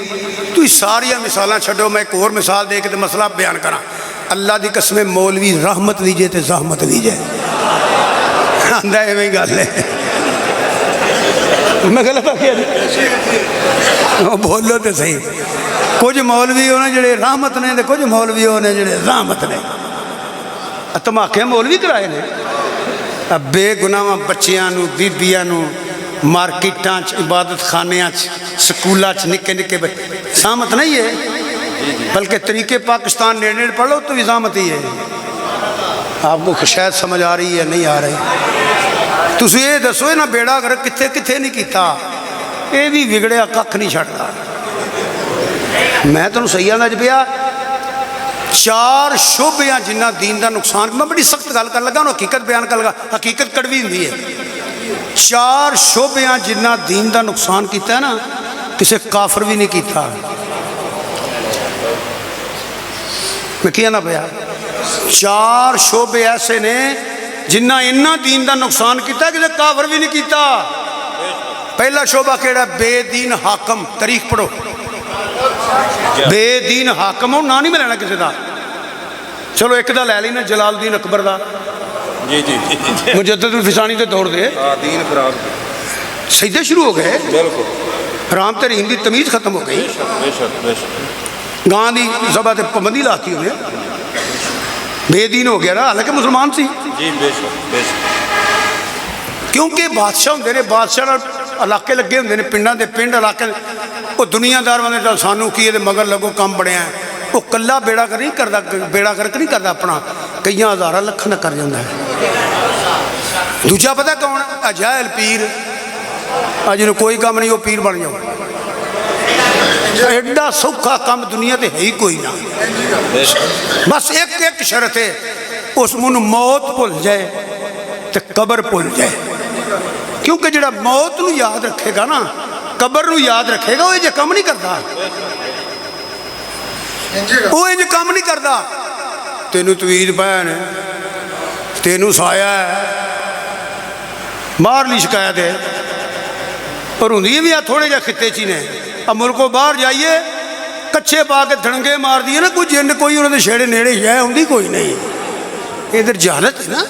تو اس ساریا مثالاں چھڈو، میں ایک اور مثال دے کے تے مسئلہ بیان کراں. اللہ دی قسم مولوی رحمت بھی جے تے زحمت بھی جے. آندا ایویں ہی گل ہے. میں غلط آ گیا بولو تے صحیح. کچھ مولوی وہ نے جڑے رحمت نے تے کچھ مولوی وہ نے جڑے رحمت نے دھماکے مولوی کرائے نے بے گناہ بچیاں نو بیبیاں نو مارکیٹاں عبادت خانیاں سکولاں نکے نکے بچے زحمت نہیں ہے بلکہ طریقے پاکستان نیڑے نیڑے پڑھ لو تو بھی زحمت ہی ہے آپ کو شاید سمجھ آ رہی ہے نہیں آ رہی تسی یہ دسو یہ نہ بیڑا گھر کتھے کتھے نہیں کیتا یہ بھی بگڑیا ککھ نہیں چھڑتا میں تمہیں صحیح آندا پیا 4 شعبیاں جنہ دین دا نقصان میں بڑی سخت گل کر لگا انہوں حقیقت بیان کر لگا حقیقت کڑوی ہوئی ہے 4 شعبیاں جنہ دین دا نقصان کیتا ہے نا کسے کافر بھی نہیں کیتا میں کیا نا پیا 4 شعبے ایسے نے جنہ انہ دین دا نقصان کیتا ہے کسے کافر بھی نہیں کیتا پہلا شعبہ کیڑا بے دین حاکم تاریخ پڑھو بے دین حاکم ہو نہ نہیں ملنا کسی دا چلو ایک دا لے لینا جلال الدین اکبر دا جی جی مجدد الفسانی دے دور دے دین خراب سجدے شروع ہو گئے بالکل رام تے رحیم دی تمیز ختم ہو گئی بے شک بے شک گاں دی ذبح تے پابندی لاتی ہوئے بے دین ہو گیا نا حالانکہ مسلمان سی جی بے شک کیونکہ بادشاہ ہوندے نے بادشاہ علاقے لگے ہوندے نے پنڈاں دے پنڈ علاقے وہ دنیا دار بندے سانو کی مگر لگو کام بڑے ہیں وہ کلا بیڑا کر نہیں کرتا بیڑا کرک نہیں کرتا اپنا کئی ہزار لکھ نہ کر جاتا ہے دوجا پتہ کون اجائل پیر جنہوں کوئی کام نہیں وہ پیر بن جاؤ ایڈا سوکھا کام دنیا تے ہے ہی کوئی نہ بس ایک شرط ہے اس من موت بھول جائے تے قبر بھول جائے کیونکہ جڑا موت نو یاد رکھے گا نا قبر نو یاد رکھے گا وہ یہ کام نہیں کرتا وہ یہ کام نہیں کرتا تینوں توید پہن تینوں سایا ہے باہر لی شکایت ہے اور ہوں بھی تھوڑے جا خطے چی نے اب ملکوں باہر جائیے کچھے پا کے دھڑنگے مار دیے نا کوئی جن کوئی انہوں نے شیڑے نیڑے ہے ہوں کوئی نہیں ادھر جہالت ہے نا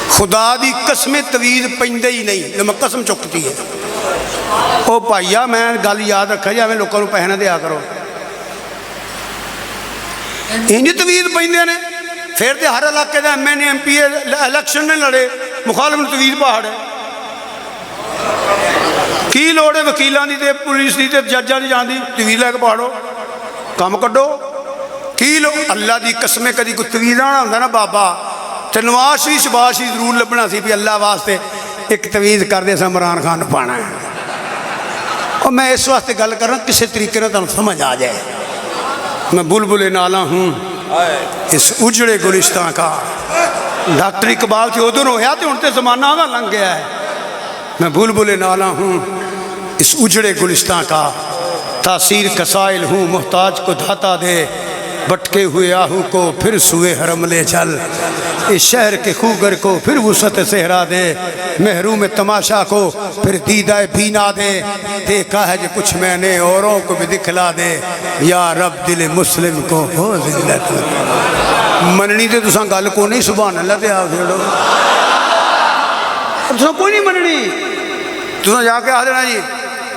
خدا دی قسمیں توید پہندے ہی نہیں لما قسم چکتی ہے او بھائیا میں گل یاد رکھا جی ہمیں لوگوں کو پہنا دیا کرو انج توید پہندے نے پھر تے ہر علاقے دا M N M P election نے لڑے مخالف نے توید پہاڑے کی لوڑے وکیلان دی تے پولیس دی تے ججاں دی جان دی توید لے کے پہاڑو کام کڈو کی لو اللہ دی قسمیں کدی کوئی توید آنا ہوندا نا بابا تے نواز شریف شباز شریف ضرور لبنا سی بھی اللہ واسطے ایک توید کر دے سا عمران خان پانا ہے اور میں اس واسطے گل کر رہا ہوں کسی طریقے نہ تمہیں سمجھ آ جائے میں بلبل نالا ہوں اس اجڑے گلستان کا ڈاکٹر اقبال سے ادھر ہویا تو انتے زمانہ آگا لنگ گیا ہے میں بلبل نالا ہوں اس اجڑے گلستان کا تاثیر کسائل ہوں محتاج کو دھاتا دے بٹکے ہوئے آہو کو پھر سوئے حرم لے چل اس شہر کے خوگر کو پھر وسعت صحرا دے محروم تماشا کو پھر دیدہ بینا دے دیکھا ہے جو کچھ میں نے اوروں کو بھی دکھلا دے یا رب دل مسلم کو ہو ذلت مننی تے تساں گل کو نہیں سبحان اللہ تے آؤ دیڑو تساں کوئی نہیں مننی تساں جا کے آ دینا جی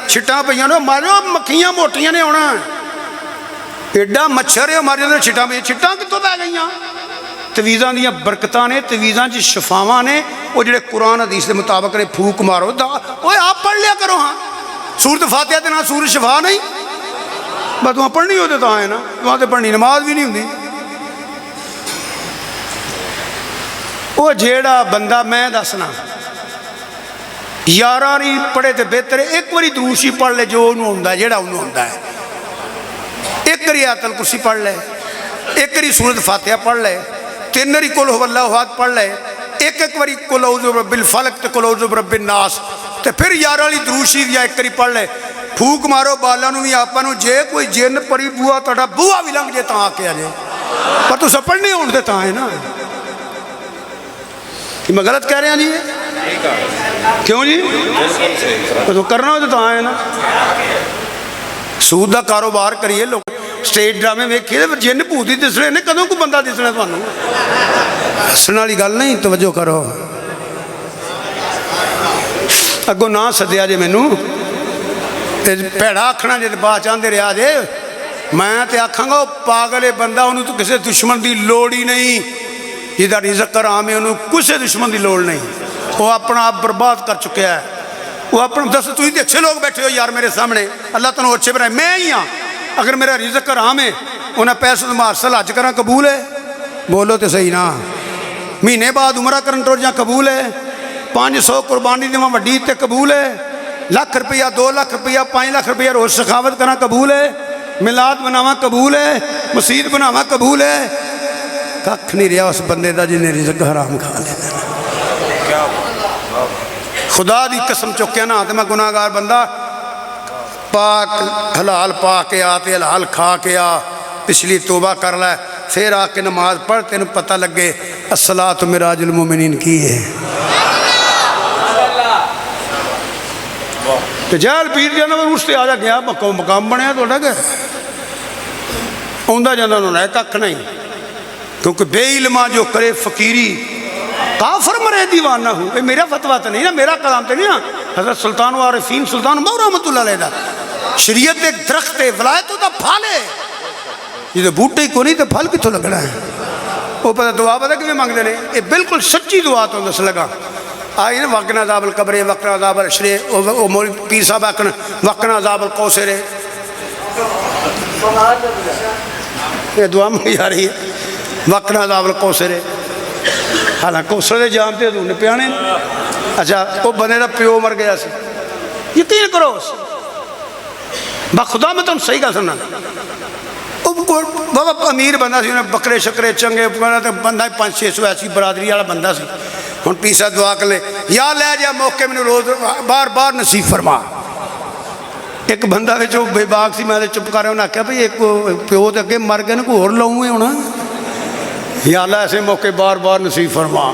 چھٹاں پہیاں نو مارو مکھیاں موٹیاں نے ہونا ایڈا مچھر ہے ہمارے اندر چھٹاں پہ چھٹاں کتوں پہ گئیاں تویزاں دیاں برکتاں نے تویزاں جی شفاواں نے وہ جڑے قرآن حدیث کے مطابق نے پھوک مارو اوے آپ پڑھ لیا کرو ہاں سورت فاتحہ تے نہ سورت شفا نہیں بس وہاں پڑھنی ہوتے تو آئے نا وہاں تے پڑھنی نماز بھی نہیں ہوندی وہ جیڑا بندہ میں دسنا یاراں نہیں پڑھے تے بہتر ہے ایک باری دروشی پڑھ لے جو انہوں ہوندا ہے جیڑا انہوں ہوندا ہے ایک کری آیت الکرسی پڑھ لے ایک کری سورت فاتحہ پڑھ لے 3 کری قل هو اللہ احد پڑھ لے ایک کری قل اعوذ برب الفلق تے قل اعوذ برب الناس تے پھر 11 والی دروشی یا ایک کری پڑھ لے پھوک مارو بالا نو بھی آپا نو جے کوئی جن پری بوا تڑا بوا بھی لنگ جے تاں آکے آجے پر تو سب پڑھنے ہون دے تاں ہے نا کہ میں غلط کہہ رہے ہیں جی کیوں جی تو کرنا ہو تو تاں ہے نا سود دا کاروبار کریے لوگ سٹیج ڈرامے ویکھیے جن بھوتی دسنے نے کدوں کو بندہ دسنا تھانوں ہسن والی گل نہیں توجہ کرو اگوں نہ سدیا جے مینوں ਭੈੜਾ ਆਖਣਾ ਜੇ ਬਾਤ ਚਾਹੁੰਦੇ ਰਿਹਾ ਜੇ ਮੈਂ ਤੇ ਆਖਾਂਗਾ ਉਹ ਪਾਗਲ ਹੈ ਬੰਦਾ, ਉਹਨੂੰ ਤਾਂ ਕਿਸੇ ਦੁਸ਼ਮਣ ਦੀ ਲੋੜ ਹੀ ਨਹੀਂ। ਜਿਹਦਾ ਰਿਜ਼ਕ ਹਰਾਮ ਹੈ ਉਹਨੂੰ ਕਿਸੇ ਦੁਸ਼ਮਣ ਦੀ ਲੋੜ ਨਹੀਂ, ਉਹ ਆਪਣਾ ਆਪ ਬਰਬਾਦ ਕਰ ਚੁੱਕਿਆ ਹੈ। وہ اپنا دس تھی تو اچھے لوگ بیٹھے ہو یار میرے سامنے، اللہ تنہوں اچھے بنائے، میں ہی ہاں۔ اگر میرا رزق حرام ہے انہیں پیسے تو مارسل حج کرنا قبول ہے؟ بولو تو صحیح نا۔ مہینے بعد عمرہ کرن ٹر جا قبول ہے؟ 500 قربانی دیواں وڈی تے قبول ہے؟ لاکھ روپیہ 2 لاکھ روپیہ 5 لاکھ روپیہ روز سخاوت کرنا قبول ہے؟ میلاد بناواں قبول ہے؟ مسجد بناواں قبول ہے؟ کھ نہیں رہا اس بندے دا جنہیں رزق حرام کھا لینا۔ خدا دی قسم چکیا نا تو میں گناہگار بندہ، پاک حلال پا کے آ تے حلال کھا کے آ، پچھلی توبہ کر لے، پھر آ کے نماز پڑھ تینوں پتہ لگے الصلاۃ مراج المومنین کی ہے۔ تو جہل پیر جانا اس سے آ جا گیا مقام بنیا تو گیا آدھا جانا انہوں نے کھ نہیں، کیونکہ بے علمہ جو کرے فقیری کافر مرے دیوانہ ہوں۔ یہ میرا فتویٰ تو نہیں نا، میرا کلام تو نہیں نا، حضرت سلطان وارفین سلطان مو رحمت اللہ علیہ دا شریعت ایک درخت ہے، ولایت دا پھل ہے، یہ تو بوٹے کو نہیں تو پھل کتوں لگنا ہے۔ وہ پتہ دعا پتہ کیوں مانگتے ہیں؟ یہ بالکل سچی دعا تو دس لگا آئی نا، وقنا عذاب القبر وقنا عذاب الحشر، وہ مولوی پیر صاحب آکھن وقنا عذاب القوثر، یہ دعا مانگی جا رہی ہے وقنا عذاب القوثر۔ حالانکہ کوثر دے جانتے تو انہیں پیانے۔ اچھا وہ بندے دا پیو مر گیا سی، یقین کرو بخدا میں تم صحیح گل سننا، بابا امیر بندہ سی، انہیں بکرے شکرے چنگے بندہ 500-600 ایسی برادری والا بندہ سی۔ ہن پیسا دعا کر لے یا لے جا موقع میں روز بار بار نصیب فرما۔ ایک بندہ جو بے باغ سی، میں چپ کر رہا، انہیں آخیا بھائی ایک پیو تو اگے مر گئے نا، کوئی اور لاؤں گے ہونا، یا اللہ ایسے موقع بار بار نصیب فرما۔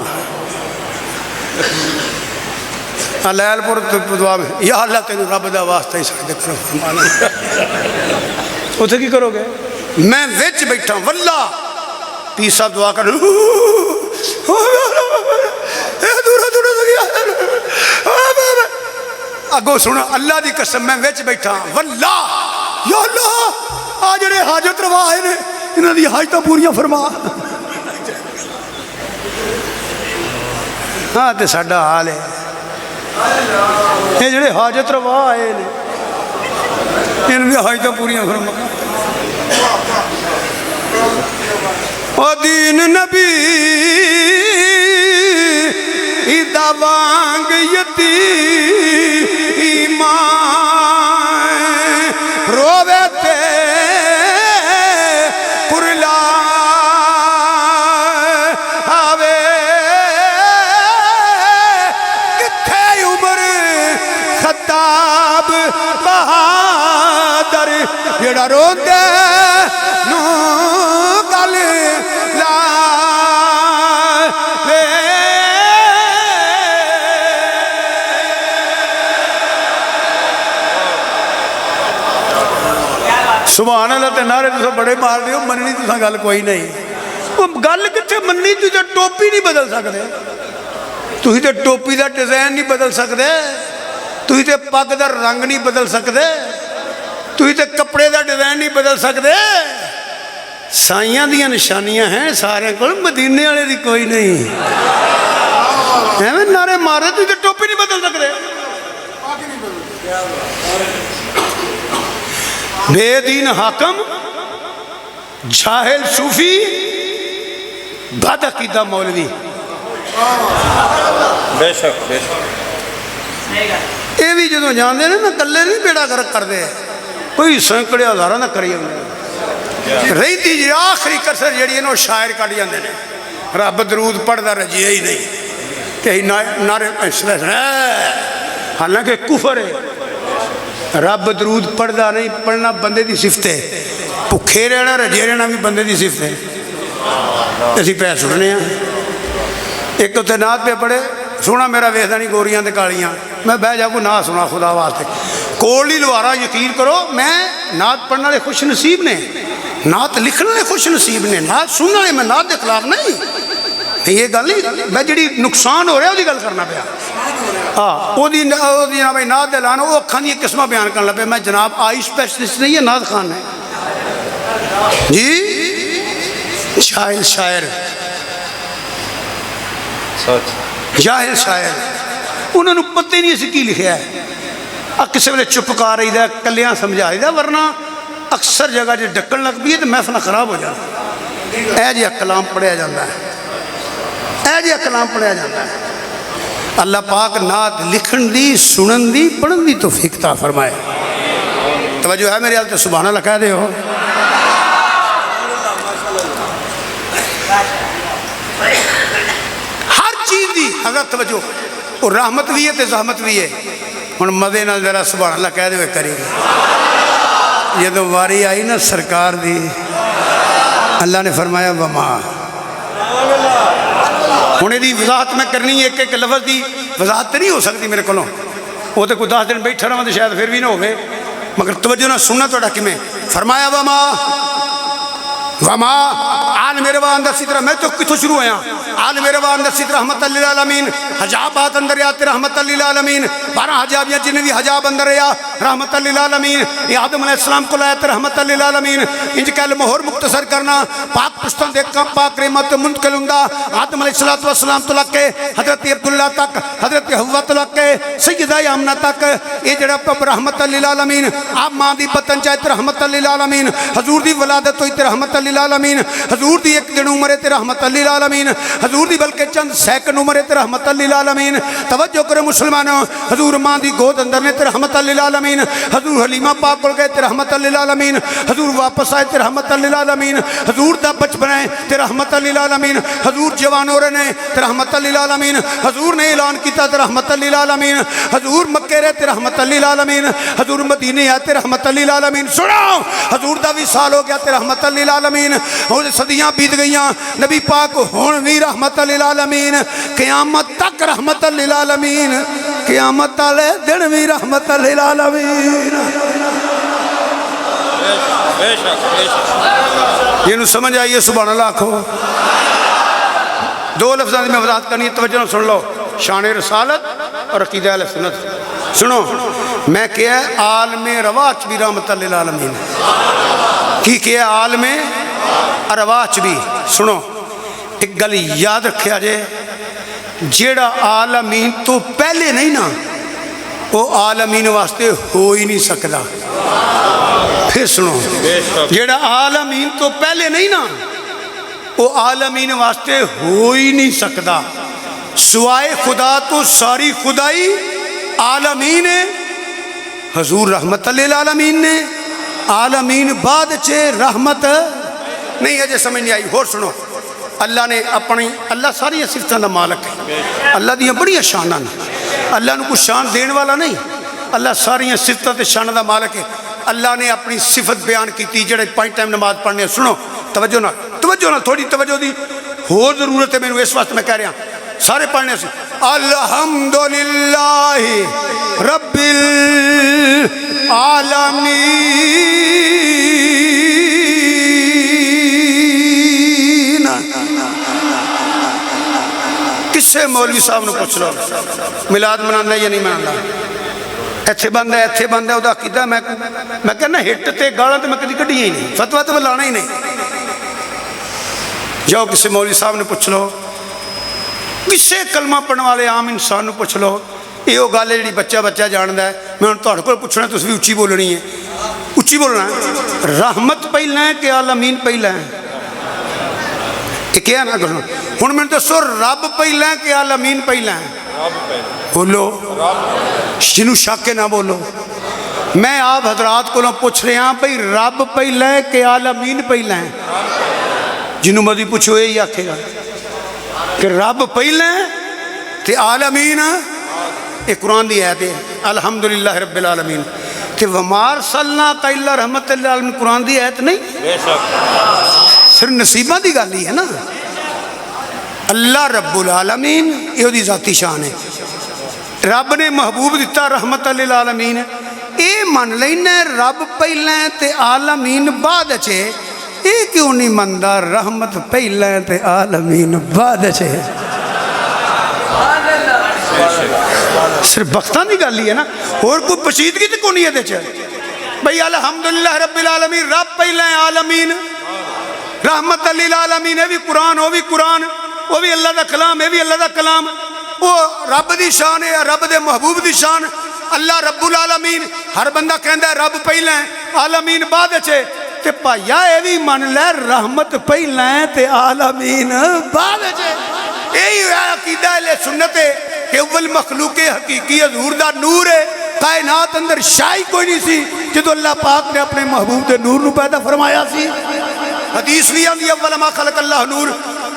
لیل پور دعا میں یا اللہ تینوں رب دا واسطہ ہی سکتے کرو فرمانا۔ اتنے کی کرو گے؟ میں وچ بیٹھا واللہ پیر صاحب دعا کر اگو سنا اللہ دی قسم میں وچ بیٹھا واللہ یا اللہ آ جڑے حاجت روا آئے نے انہاں دی حاجتاں پوریاں فرما۔ ہاں تے ساڈا حال ہے، یہ جڑے حاجت روا آئے نے انہاں دی حاجتاں پوریاں فرما۔ او دین نبی دا وانگ یتیمان روے تے پرلا آوے کتھے عمر خطاب بہادر جڑا روندے نو گل لا سبحان اللہ تے نعرے تو بڑے مار دیو، مننی تو گل کوئی نہیں۔ وہ گل کتنے مننی، تھی تو ٹوپی نہیں بدل سکتے، تھی تو ٹوپی دا ڈیزائن نہیں بدل سکتے، تھی تو پگ دا رنگ نہیں بدل سکتے، تھی تو کپڑے دا ڈیزائن نہیں بدل سکتے۔ سائیاں دیاں نشانیاں ہیں سارے کو، مدینے والے دی کوئی نہیں۔ ایویں نعرے مارے تھی تو ٹوپی نہیں بدل سکتے۔ بے دین حاکم، جاہل صوفی، بد عقیدہ مولوی، بے شک بے شک۔ یہ بھی جدوں جاندے نے نا کلے نہیں بیڑا گرک کردے، کوئی سینکڑے ہزاراں نہ کری ہوندے۔ رہی تھی جی آخری کسر جڑی انہوں شاعر کٹ جاندے نے، رب درود پڑھدا رجیا ہی نہیں، کہ نعرے حالانکہ کفر ہے۔ رب درود پڑھدا نہیں، پڑھنا بندے دی صفت ہے، بھکھے رہنا رجے رہنا بھی بندے دی صفت ہے۔ اسی پہ سننے ہیں ایک اتنے نعت پہ پڑھے سونا میرا ویسدا نہیں گوریاں تے کالیاں، میں بہ جا کو نعت سنا خدا واسطے، کول نہیں لوارا، یقین کرو میں نعت پڑھنے والے خوش نصیب نے، نعت لکھنے والے خوش نصیب نے، نعت سننے والے، میں نعت کے خلاف نہیں، یہ گل نہیں، میں جڑی نقصان ہو رہا ہے وہ گل کرنا پیا۔ ہاں وہ بھائی نعت اعلان وہ اکھان دی قسمہ بیان کرنے لگے میں جناب آئی اسپیشلسٹ نہیں ہے نعت خان ہے جی جاہل شاعر جاہل شاعر انہوں نے پتہ ہی نہیں اسی کی لکھیا ہے کسی ویلے چپ کر رہی ہے کلیاں سمجھا رہی ہے ورنہ اکثر جگہ جو ڈکن لگ پی ہے تو محفل خراب ہو جاتا اے جی کلام پڑھیا جاتا ہے اے جی کلام پڑھیا جاتا ہے اللہ پاک نعت لکھن دی سنن دی پڑھن دی توفیق عطا فرمائے توجہ ہے میری حالت سبحان اللہ کہہ دے ہو ہر چیز دی حضرت توجہ اور رحمت بھی ہے تے زحمت بھی ہے ہن مزے نال ذرا سبحان اللہ کہہ دے ہوئے کرے گا یہ تو واری آئی نا سرکار دی اللہ نے فرمایا وما ہونے دی وضاحت میں کرنی ایک ایک لفظ دی وضاحت نہیں ہو سکتی میرے کو وہ تو کوئی 10 دن بیٹھا رہا تو شاید پھر بھی نہ ہوئے مگر توجہ نہ سننا تو ڈاکی میں فرمایا وما آل میرے وہاں اندر سترہ میں تو کتوں شروع ہویا آل میرے وہاں اندر سترہ رحمت للعالمین حجابات اندر یا رحمت للعالمین 12 حجاب یا جنوی حجاب اندر یا رحمت للعالمین یہ آدم علیہ السلام کو لائے رحمت للعالمین انج کہل مہر مختصر کرنا پاک پشتن دیکھ پاک رحمت منتقل ہندہ آدم علیہ السلام تو لگ کے حضرت عبداللہ تک حضرت حوا تو لگ کے سیدہ آمنہ تک یہ جڑا پپ رحمت للعالمین آپ ماں دی بطن چاہتے رحمت للعالمین حضور دی ولادت ہوئی رحمت للعالمین حضور دی ایک دن عمر رحمت للعالمین حضور دی بلکہ چند سیکنڈ عمر رحمت للعالمین توجہ کرے مسلمانوں حضور ماں دی گود اندر نے رحمت للعالمین حضور حلیمہ پاک کول گئے رحمت للعالمین حضور واپس آئے رحمت للعالمین حضور دا بچپن ہے رحمت للعالمین حضور جوان ہو رہے ہیں رحمت للعالمین حضور نے اعلان کیتا رحمت للعالمین حضور مکے رہے رحمت للعالمین حضور مدینے آتے رحمت للعالمین سنو حضور دا وصال ہو گیا رحمت للعالمین اور صدیاں بیت گئیاں نبی پاک ہون بھی رحمت للعالمین قیامت تک رحمت للعالمین قیامت والے دن بھی رحمت للعالمین یہ نو سمجھ آئیے سبحان اللہ کھو دو لفظوں میں وضاحت کرنی توجہ سن لو شان رسالت اور عقیدہ اہل سنت سنو میں کیا ہے عالم رواچ بھی رحمت للعالمین کی کیا ہے عالم رواچ بھی سنو ایک گل یاد رکھیا جائے جیڑا عالمین تو پہلے نہیں نا وہ عالمین واسطے ہو ہی نہیں سکتا پھر سنو جیڑا عالمین تو پہلے نہیں نا وہ عالمین واسطے ہو ہی نہیں سکتا سوائے خدا تو ساری خدائی عالمین ہے حضور رحمت للعالمین نے عالمین بعد چے رحمت نہیں ہے جے سمجھ نہیں آئی اور سنو اللہ نے اپنی اللہ ساری صفتوں کا مالک ہے اللہ دیاں بڑی شاناں اللہ نے کوئی شان دین والا نہیں اللہ ساری صفتوں تے شان کا مالک ہے اللہ نے اپنی صفت بیان کی جڑے 5 ٹائم نماز پڑھنے سنو توجہ نہ تھوڑی توجہ دی ہو ضرورت ہے میں اس واسطے میں کہہ رہا سارے پڑھنے سے الحمدللہ رب العالمین کس سے مولوی صاحب نے پوچھ لو میلاد منانا یا نہیں منانا ایتھے بند ہے وہ عقیدہ میں کہنا ہٹ تے گالاں تے میں کدی کڈی ہی نہیں فتویٰ تے میں لانا ہی نہیں جاؤ کسی مولوی صاحب نے پوچھ لو کسے کلمہ پڑھنے والے عام انسان نے پوچھ لو یہ وہ گل ہے جی بچہ جانتا ہے میں ہوں تھوڑے کو پوچھنا تُس بھی اچھی بولنی ہے اچھی بولنا ہے رحمت پہلا ہے کہ عالمین پہلا ہے یہ کیا نہ کرنا ہوں میں دسو رب پہلا ہے کہ عالمین پہلا ہے بولو جنوں شک کے نہ بولو میں آپ حضرات کو پوچھ رہے ہیں بھائی رب پہلا ہے کہ عالمین پہلا ہے جنوں مدی پوچھو یہی آکھے گا کہ رب پہلا ہے تے عالمین یہ قرآن دی آیت ہے الحمدللہ رب العالمین کہ ومار صلنا الا رحمت للعالمین قرآن دی آیت نہیں صرف نصیبہ دی گالی ہے نا اللہ رب العالمین یہ دی ذاتی شان ہے رب نے محبوب دیتا رحمت للعالمین اے من لینا رب پہلا ہے تے عالمین بعد اچھے اے کیوں نہیں مندہ رحمت پہلا ہے تے عالمین بعد اچھے صرف بختاں دی گل ہی ہے نا، اور کوئی پشیدگی تو کونی ہے بھئی الحمدللہ رب العالمین، رب پہلے عالمین، رحمت للعالمین، یہ بھی قرآن، وہ بھی قرآن، وہ بھی اللہ دا کلام، یہ بھی اللہ دا کلام، وہ رب دی شان ہے، رب دے محبوب دی شان، اللہ رب العالمین۔ ہر بندہ کہندا ہے رب پہلے عالمین بعد چھے، تے پایا اے بھی من لے رحمت پہلے تے عالمین بعد چھے۔ یہی عقیدہ اہل سنت ہے کہ اول مخلوق حقیقی حضور دا نور ہے، کائنات اندر شائی کوئی نہیں سی جدو اللہ پاک نے اپنے محبوب دے نور نو پیدا فرمایا سی۔ حدیث بھی آندی اول ما خلق اللہ نور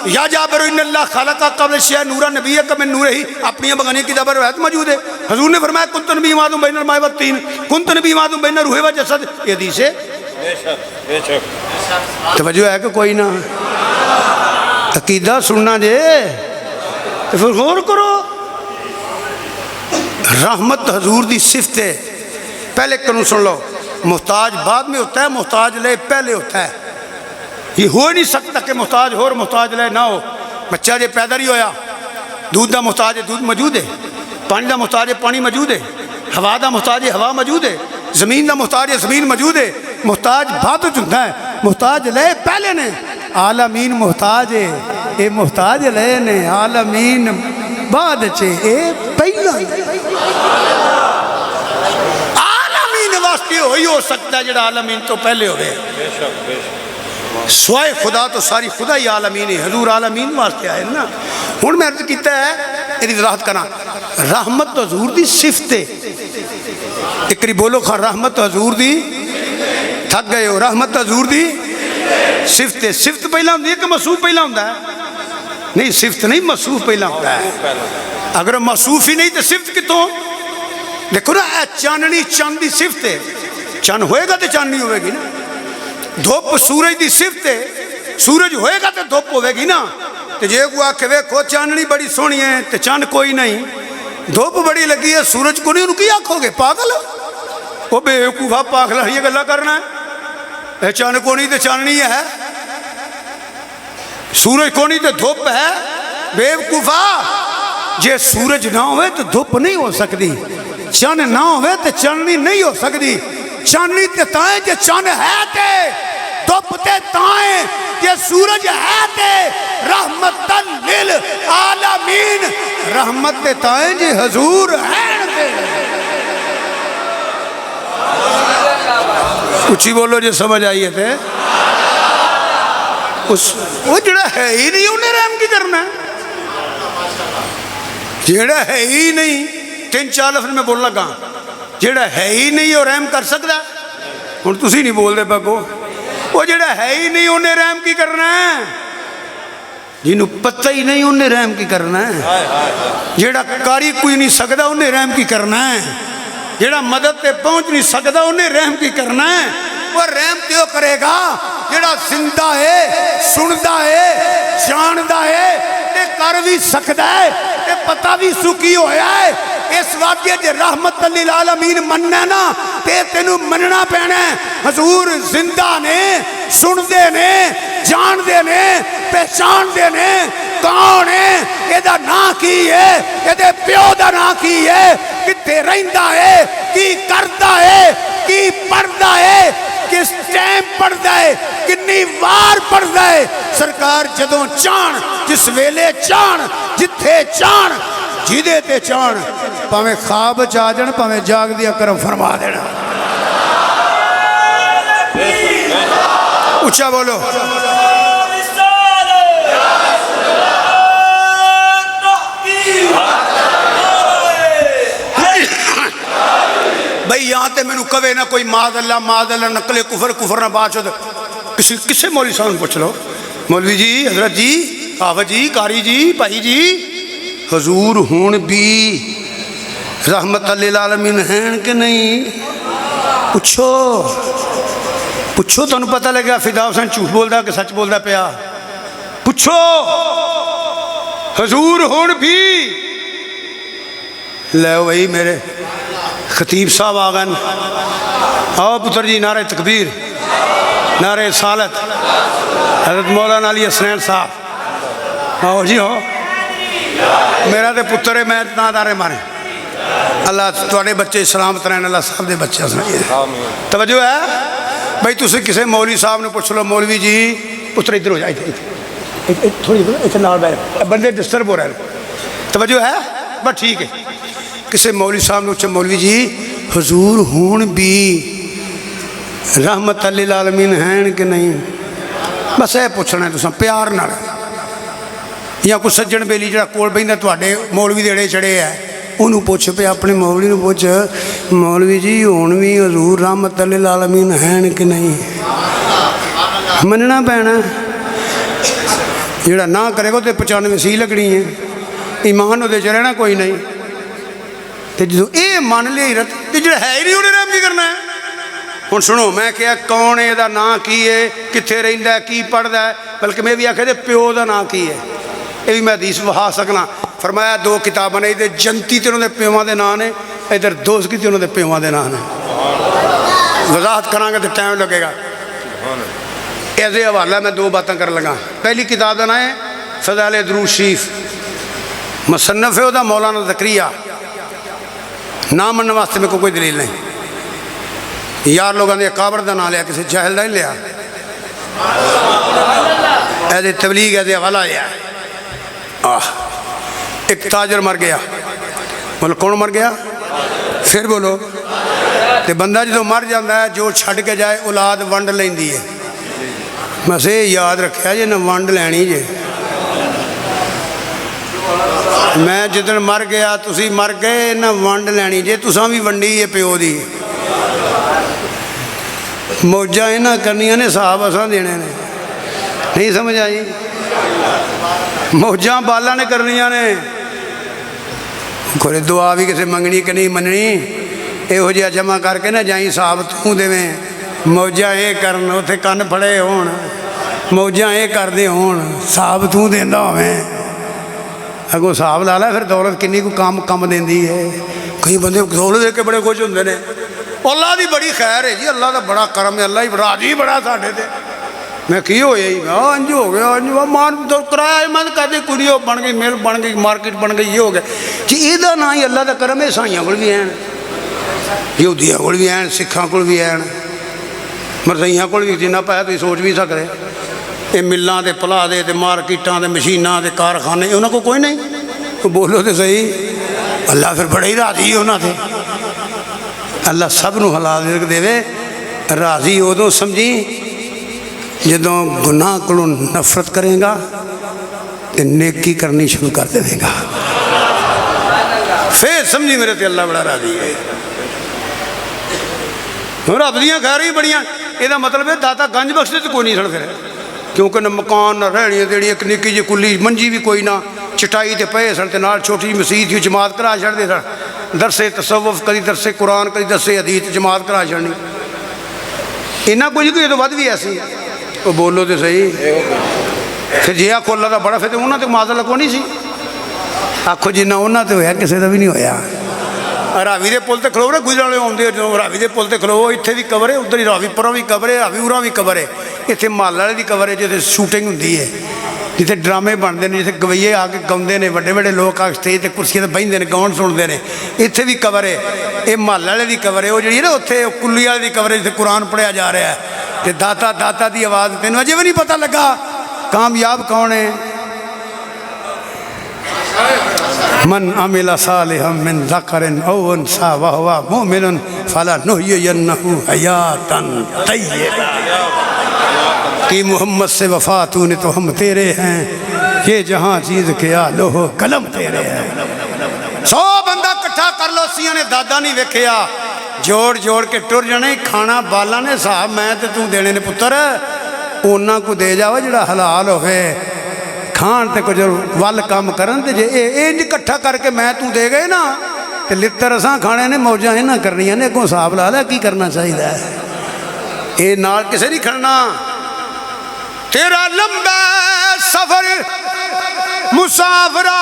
یا جابر ان اللہ خلق قبل شیء نورا نبی کا من نور ہی، اپنی بغانی کی دبر روایت موجود ہے۔ حضور نے فرمایا کنت نبی مادم بین الماء والطین، کنت نبی مادم بین روح و جسد، یہ حدیث ہے۔ بے شک توجہ ہے کہ کوئی نہ عقیدہ سننا جے تو پھر غور کرو۔ رحمت حضور دی صفت ہے، پہلے کنوں سن لو، محتاج بعد میں ہوتا ہے، محتاج لے پہلے ہوتا ہے۔ یہ ہو نہیں سکتا کہ محتاج ہو اور محتاج لے نہ ہو۔ بچہ جے پیدا نہیں ہویا، دودھ دا محتاج ہے دودھ موجود ہے، پانی دا محتاج ہے پانی موجود ہے، ہوا دا محتاج ہے ہوا موجود ہے، زمین دا محتاج ہے زمین موجود ہے۔ محتاج بعد ہوتا ہے، محتاج لے پہلے نے، عالمین محتاج ہے، اے محتاج لے نے، عالمین بعد چھے، اے پہلا عالمین واسطے ہوئی ہو سکتا ہے جڑا عالمین تو پہلے ہوئے۔ بے شک بے شک سوائے خدا تو ساری خدا ہی عالمین ہے، حضور عالمین واسطے آئے نا۔ ہن میں عرض کیتا ہے یہ وضاحت کرنا، رحمت حضور دی صفت ہے۔ ایک بولو خان رحمت حضور دی، تھک گئے ہو، رحمت حضور دی صفت ہے۔ صفت پہلا ہوندی ہے کہ موصوف پہلا ہوندا ہے؟ نہیں، صفت نہیں، موصوف پہلا ہوتا ہے۔ اگر موصوف ہی نہیں تو صفت کتوں؟ دیکھو نا اے چاننی چاند دی صفت ہے، چاند ہوئے گا تو چاندنی ہوئے گی نا۔ دھوپ سورج دی صفت ہے، سورج ہوئے گا تو دھوپ ہوئے گی نا۔ تو جے کو آکھے ویکھو چاندنی بڑی سونی ہے تو چاند کوئی نہیں، دھوپ بڑی لگی ہے سورج کو نہیں، ان کی آنکھو گے پاگل وہ بے وقوفا پاگل یہ گلا کرنا ہے۔ اے چاند کو نہیں تو چاندنی ہے، سورج کو نہیں تو دھوپ ہے، بے وقوفا۔ جے سورج نہ ہوئے تو دھوپ نہیں ہو سکتی، چاند نہ ہوئے تو چاندنی نہیں ہو سکتی۔ چاندنی تے تائیں جے چاند ہے تے، دھوپ تے تائیں جے سورج ہے تے، رحمت للعالمین، رحمت تے تائیں جے حضور ہے تے۔ اچھی بولو جے سمجھ آئیے تھے، وہ جڑا ہے ہی نہیں انہیں رحم کی کرنا ہے، جڑا ہے ہی نہیں، تین چار لفظ میں بول لگا، جڑا ہے ہی نہیں وہ رحم کر سکتا؟ ہن تسی نہیں بول دے پاکو، وہ جڑا ہے ہی نہیں انہیں رحم کی کرنا ہے، جنہوں پتہ ہی نہیں انہیں رحم کی کرنا ہے، جڑا کاری کوئی نہیں سکتا انہیں رحم کی کرنا ہے، جڑا مدد تے پہنچ نہیں سکتا انہیں رحم کی کرنا ہے۔ وہ رحم کیوں کرے گا جڑا زندہ ہے، سندا ہے، جاندا ہے، تے کر بھی سکتا ہے، تے پتہ بھی سکی ہویا ہے۔ اس واقعے جے رحمت للعالمین مننا نا تے تینوں مننا پینا ہے۔ حضور زندہ نے، سندے نے، جاندے نے، پہچاندے نے، کون ہے، یہ دا نام کی ہے، یہ دے پیو دا نام کی ہے، کتے رہندا ہے، کی کردا ہے، کی پڑھدا ہے، کس ٹائم پڑھدا ہے، کنی وار پڑھدا ہے۔ سرکار جدوں چان، جس ویلے چان، جتھے چان، جیدے تے چان، پاویں خواب چاجن پاویں جاگ دیا کرم فرما دینا۔ اچھا بولو، بھئی یہاں تے میں نو کہے نہ کوئی معاذ اللہ نقل کفر کفر نہ بات شد، کسے مولوی صاحب پوچھ لو، مولوی جی، حضرت جی، آفت جی، کاری جی، بھائی جی، حضور ہون بھی رحمت للعالمین ہیں کہ نہیں؟ پوچھو پوچھو تو انہوں پتہ لگا فدا حسین جھوٹ بولدا کہ سچ بولدا پیا، پوچھو حضور ہون بھی۔ لے وہی میرے خطیب صاحب آگن، آؤ پتر جی، نعرہ تکبیر، نعرہ رسالت، حضرت مولانا علی حسنین صاحب، آؤ جی ہو، میرا تے پتر ہے، میں اتنا دارے مارے، اللہ تواڈے بچے سلامت رہن، اللہ صاحب دے بچے سنائیے آمین۔ توجہ ہے بھائی، تسی کسی مولوی صاحب نے پوچھ لو، مولوی جی پتر ادھر ہو جائے، تھوڑی اتنے نال بیٹھ، بندے ڈسٹرب ہو رہے ہیں، توجہ ہے بس ٹھیک ہے۔ کسی مولوی صاحب نے پوچھا مولوی جی حضور ہون بھی رحمت للعالمین ہیں کہ نہیں؟ بس یہ پوچھنا ہے تساں پیار نال، یا کوئی سجن بیلی جڑا کول بہندا تواڈے مولوی دے اڑے چڑھے ہے، انہوں پوچھ پہ اپنے مولوی نو پوچھ مولوی جی ہون بھی حضور رحمت للعالمین ہیں کہ نہیں؟ مننا پینا، جڑا نہ کرے گا تو 95 سی لگنی ہے، ایمان دے چ رہنا کوئی نہیں۔ تو جدو یہ من لیا تو جڑا ہے ہی نہیں انہیں رحم کی کرنا ہے۔ ہوں سنو میں کیا کون ہے، یہ نام کی ہے، کتنے رہندا ہے، کی پڑھتا ہے، بلکہ میں بھی آخیا دے پیو دا نام کی ہے، یہ بھی میں حدیث وہا سکنا۔ فرمایا 2 کتاباں نے، ادھر جنتی تے انہوں نے پیواں دے نام نے، ادھر دوزخی تے انہوں نے پیواں دے نام نے۔ وضاحت کرانگا تو ٹائم لگے گا، ایسے حوالہ میں 2 باتیں کر لگا۔ پہلی کتاب دا نام ہے فضائل درود شریف، مصنف ہے وہ مولانا زکریا، نام مننے واسطے میں کوئی دلیل نہیں۔ یار لوگوں نے کابر دا نام لیا، کسی جاہل دا نہیں لیا، ایسے تبلیغ ایسے حوالہ لیا۔ ایک تاجر مر گیا، بولو کون مر گیا؟ پھر بولو، تے بندہ جدو مر جاندہ ہے جو چھڑ کے جائے اولاد ونڈ لیندی ہے۔ میں سے یاد رکھیا جی نہ ونڈ لینی جی، میں جدن مر گیا تسی مر گئے نہ ونڈ لینی جی، تساں بھی ونڈی ہے پیو دی، موجہ نہ کرنیاں نے صاحب اساں دینے نے، نہیں سمجھ آئی؟ موجہ بالا نے کرنیاں نے، کوئی دعا بھی کسی منگنی کہ نہیں مننی، اے ہو جیا جمع کر کے نہ جائیں صاحب توں دے میں، موجہ اے کرن اتھے کن پھڑے ہون، موجہ اے کر دے ہون، صاحب توں دیندہ ہوئے، اگو صاحب لالا پھر دولت کنی کو کم دیندی ہے۔ کئی بندے دولت دے کے بڑے خوش ہوندے نے، اللہ دی بڑی خیر ہے جی، اللہ دا بڑا کرم ہے، اللہ ہی راضی بڑا ساڈے تے۔ میں کی ہویا ہی میں انج ہو گیا، انج مان کرایا میں کہتے کڑیو بن گئی، مل بن گئی، مارکیٹ بن گئی، یہ ہو گیا جی۔ یہ نہ ہی اللہ دا کرم ہے، عیسائیاں کول بھی ہیں، یہودیاں کول بھی ہیں، سکھاں کول بھی ہیں، مرزائیاں کول بھی، جنہ پایا تو سوچ بھی سکتے۔ یہ ملاں دے پلا دے تے مارکیٹاں دے مشیناں دے کارخانے انہوں کو کوئی نہیں، بولو تو صحیح، اللہ پھر بڑے ہی راضی ہے انہوں نے۔ اللہ سب نو حلال رزق دے وے، راضی ادو سمجھی جدوں گناہ کو نفرت کرے گا تو نیکی کرنی شروع کر دے گا، پھر سمجھی میرے تے اللہ بڑا راضی ہے۔ رب دیاں خیراں بڑیاں، یہ مطلب ہے داتا گنج بخش تو کوئی نہیں سن پھر، کیونکہ نہ مکان نہ رہنی دیڑی، ایک نکی جی کلی منجی بھی کوئی نہ، چٹائی تے پے سن تے نال چھوٹی جی مسیت تھی، جماعت کرا چھڑ دے سن، درس تصوف کدی درس قرآن کدی درس حدیث، جماعت کرا چھڑنی، انہاں کچھ کوئی تو ود بھی ایسی، وہ بولو تو صحیح۔ پھر جی آخو اللہ دا بڑا، پھر انہوں نے معذرت کو نہیں سی، آخو جنہ انہوں نے ہویا کسی دا بھی نہیں ہویا۔ راوی دے پل تے کھلو رہے گزرے والے آتے، جو راوی دے پل تے کھلو، اتنے بھی قبر ہے، ادھر ہی راوی پروں بھی قبر ہے، راوی اُراں بھی قبر ہے، اتنے محلے والے دی قبر ہے جیسے شوٹنگ ہوندی ہے، جیسے ڈرامے بنتے ہیں، جیسے گویے آ کے گاؤندے نے، بڑے بڑے لوگ آ کے اسٹیج تے کرسیاں تے بہندے نے، گاؤن سنتے ہیں، اتنے بھی قبر ہے۔ یہ محلے والے دی قبر ہے، وہ جڑی ہے نا اتنے کلی والے دی قبر ہے جیسے قرآن پڑھیا جا رہا ہے، تے داتا داتا دی آواز تینوں اجے بھی نہیں پتہ لگا کامیاب کون ہے۔ من عمل صالحا من ذکر او انثی وهو مؤمن فلنحیینہ حیاۃ طیبہ۔ کہ محمد سے وفا تو نے تو ہم تیرے ہیں، یہ جہاں چیز کیا لوہ قلم تیرے ہیں۔ 100 بندہ کٹھا کر لو، سیاں نے دادا نہیں ویکھیا، جوڑ جوڑ کے ٹر جانے، کھانا بالا نے صاحب میں تے تو دینے نے پتر، اونا کو دے جاؤ جڑا حلال ہوئے، کھان تے کچھ وال کام کرن تے جے انج کٹھا کر کے میں تو دے گئے نا تے لتر اساں کھانے نے، موجاں نہ کرنیاں نے، کو صاحب لالا کی کرنا چاہیے ہے، اے نال کسے نہیں کھڑنا۔ تیرا لمبا سفر مسافرہ،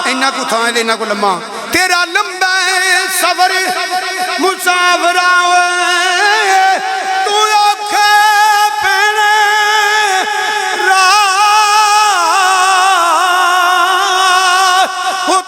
اینا کو تھائیں دے اینا کو لمبا، تیرا لمبا سفر مسافرہ، تو آکھے پینے راہ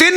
3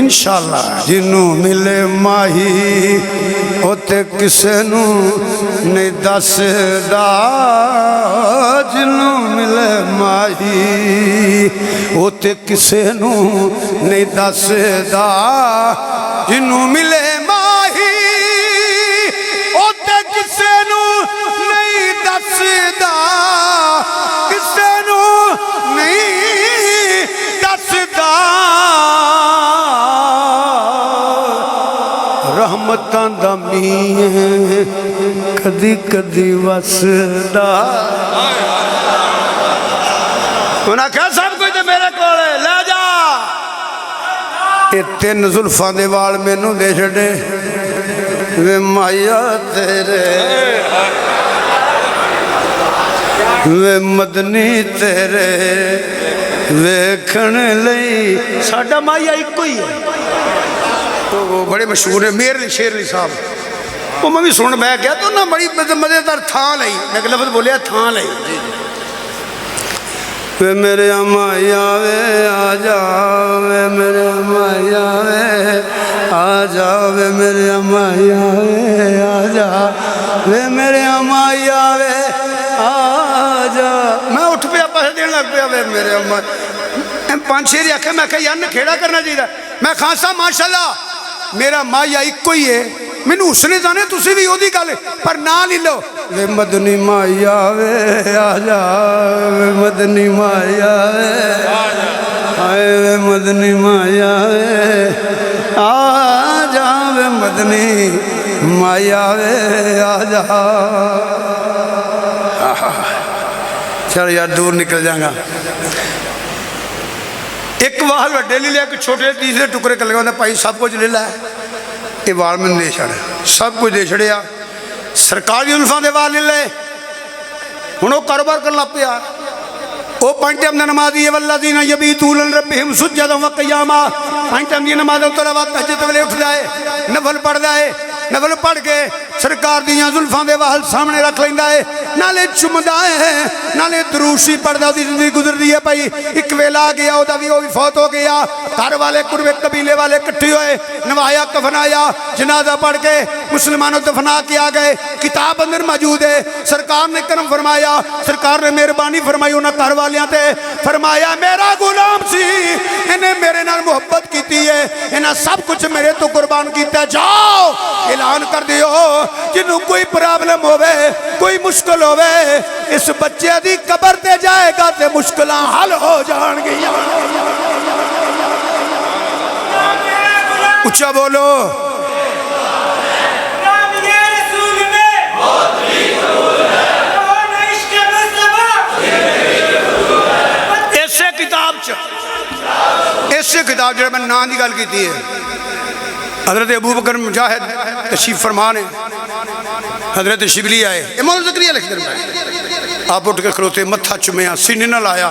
انشاءاللہ جنوں ملے ماہی اوتے کسے نو نہیں دسدا جنوں ملے ماہی اوتے کسے نو نہیں دسدا جنوں ملے ماہی اوتے کسے نو نہیں دسدا کسے نو نہیں دسدا رحمتاں دا میاں کدی کدی وسدا انہاں کہا سب کوئی تے میرے کولے لے جا یہ تین زلفاں دے وال مینوں دے چھڑے وے مایا تیرے وے مدنی تیرے ویکھن لئی ساڈا مایا ایک ہی ہے وہ بڑے مشہور ہیں میر علی شیر علی صاحب وہ میں بھی سن بیٹھ گیا تو انہاں بڑی مزیدار تھان لئی میں ایک لفظ بولیا تھان لئی وے میرے مایا وے آ جا وے میرے مایا وے آ جا وے میرے مایا وے آ جا وے میرے مایا وے آ جا میں اٹھ پیا پیسے دین لگ پیا وے میرے مایا پانچ شیر آکھے میں کہا یار کھیڑا کرنا چاہیے میں خان صاحب ماشاءاللہ میرا مایا ایک ہی ہے مینوں اس نے جانے تسی بھی اودی گل پر نہ لے لو وے مدنی مایا وے آ جا وے مدنی مایا وے آئے وے مدنی مایا وے آ جا وے مدنی مایا وے آ جا چل یار دور نکل جائیں گا ایک وال وڈے لے لیا ایک چھوٹے تیسرے ٹکڑے کر لگا بھائی سب کچھ لے لا یہ وال میں دے چھڑے سب کچھ دے چھڑیا سرکاری زلفاں دے وال لے لے ہن وہ کاروبار کرنا پیا وہ پانچ ٹائم دی نماز دی والذین یبیتون لربہم سجدا وقیاما پانچ ٹائم دی نماز تو علاوہ تہجد ویلے اٹھ جائے نفل پڑھدا ہے نفل پڑھ کے سرکار دیاں زلفاں دے وال سامنے رکھ لیندا ہے نالے چمدا ہے نالے دروشی پڑھدا دی زندگی گزر دی ہے بھائی ایک ویلا آ گیا وہ بھی فوت ہو گیا گھر والے قربے قبیلے والے اکٹھے ہوئے نوایا کفنایا جنازہ پڑھ کے مسلمانوں دفنا کے آ گئے کتاب اندر موجود ہے سرکار نے کرم فرمایا سرکار نے مہربانی فرمائی انہاں گھر والیاں تے فرمایا میرا غلام سی انہیں میرے نال محبت کیتی ہے انہاں سب کچھ میرے تو قربان کیتا ہے جاؤ اعلان کر دیو جنہوں کوئی پرابلم ہوئے کوئی مشکل ہوئے اس بچے دی قبر تے جائے گا تے مشکلاں حل ہو جان گیا اچھا بولو ایسے کتاب جو میں نام دی گل کی ہے حضرت ابو بکر مجاہد تشریف فرمان ہے حضرت شبلی آئے امام زکریا لکھ دیں آپ اٹھ کے کھلوتے متھا چمیا سینے نہ لایا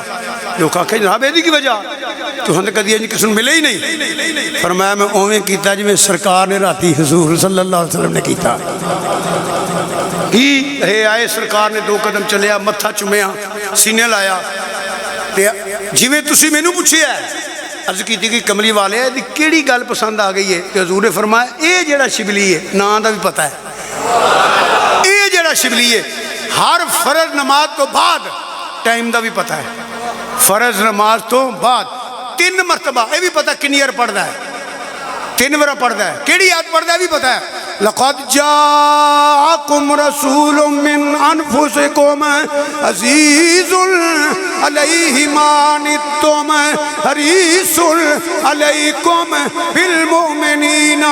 لوگ کہا کہ جناب ایدی کی وجہ تو ہم نے کہا دیا جی کسی ملے ہی نہیں فرمایا میں اویں کیتا جی میں سرکار نے راتی حضور صلی اللہ علیہ وسلم نے کیتا کی ہے آئے سرکار نے 2 قدم چلیا متھا چمیا سینے لایا جی میں تسی میں نو پوچھے ہے عرض کی تھی کہ کملی والے ہے دی کیڑی گل پسند آ گئی ہے کہ حضور نے فرمایا اے جڑا شبلی ہے نام دا بھی پتہ ہے اے جڑا شبلی ہے ہر فرض نماز تو بعد ٹائم دا بھی پتہ ہے فرض نماز تو بعد 3 مرتبہ اے بھی پتہ کنی بار پڑھدا ہے 3 بار پڑھدا ہے کیڑی آیت پڑھدا ہے بھی پتہ ہے لقد جاءكم رسول من انفسكم عزيز عليه ما عنتم حريص عليكم بالمؤمنين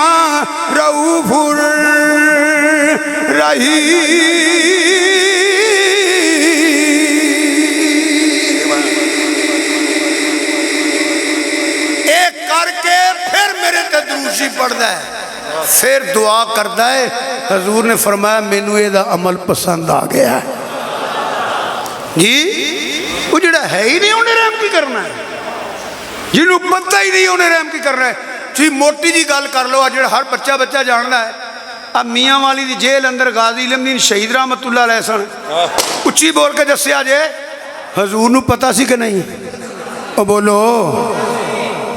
رؤوف رحيم ایک کر کے پھر میرے تے دروشی پڑھدا ہے پھر دعا کرتا ہے حضور نے فرمایا مینوں یہ عمل پسند آ گیا ہے جی وہ جڑا ہے ہی نہیں انہیں رحم کی کرنا ہے جنہوں پتہ ہی نہیں انہیں رحم کی کرنا ہے جی موٹی جی گل کر لو جڑا ہر بچہ جاننا ہے اب میاں والی دی جیل اندر غازی علم دین شہید رحمت اللہ علیہ سن اچھی بول کے دسیا جے حضور نو پتہ سی کہ نہیں او بولو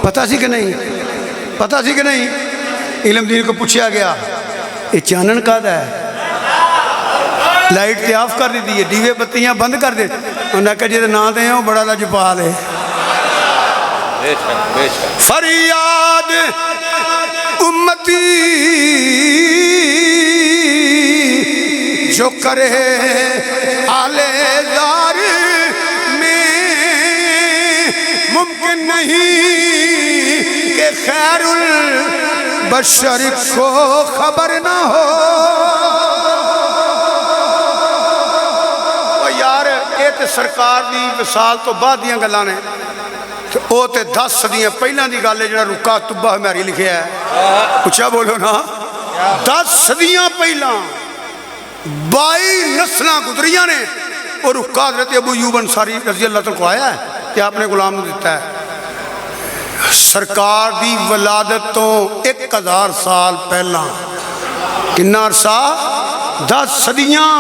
پتہ سی کہ نہیں پتہ سی کہ نہیں؟ علم دین کو پوچھا گیا یہ چانن کا ہے، لائٹ تے آف کر دی ہے، دیوے بتیاں بند کر دے، انہوں نے کہا جی نا دے ہو بڑا لاجپال ہے۔ فریاد امتی جو کرے آلے دار میں، ممکن نہیں کہ خیر البشر کو خبر نہ ہو۔ یار یہ تے سرکار دی وصال تو بعد دیاں گلاں نے، وہ تے 10 صدیاں پہلاں دی گل ہے جڑا رکا طبہ ہماری لکھیا ہے، اچھا بولو نا، 10 صدیاں پہلاں 22 نسلاں گزریاں نے، اور رکا حضرت ابو ایوب انصاری رضی اللہ تعالیٰ کو آیا ہے کہ آپ نے غلام نے دیتا ہے۔ سرکار دی ولادت تو 1000 سال پہلا، کنا عرصہ؟ 10 صدیاں،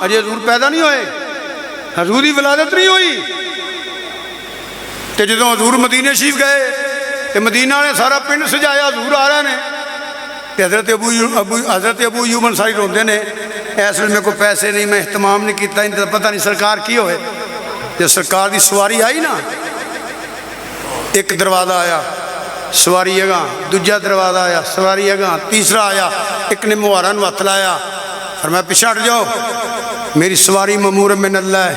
اجے حضور پیدا نہیں ہوئے، حضور دی ولادت نہیں ہوئی۔ تے جدوں حضور مدینے شریف گئے تے مدینہ نے سارا پنڈ سجایا، حضور آ رہے نے، تے حضرت ابو ایوب انصاری روندے نے، اس ویلے میرے کو پیسے نہیں، میں اہتمام نہیں کیتا، ان کا پتہ نہیں سرکار کی ہوئے۔ جب سرکار دی سواری آئی نا، ایک دروازہ آیا سواری اگاں، دوجا دروازہ آیا سواری اگاں، تیسرا آیا، ایک نے مہارا نو ہتھ لایا، فرمایا پیچھے ہٹ جاؤ، میری سواری مامور من اللہ ہے،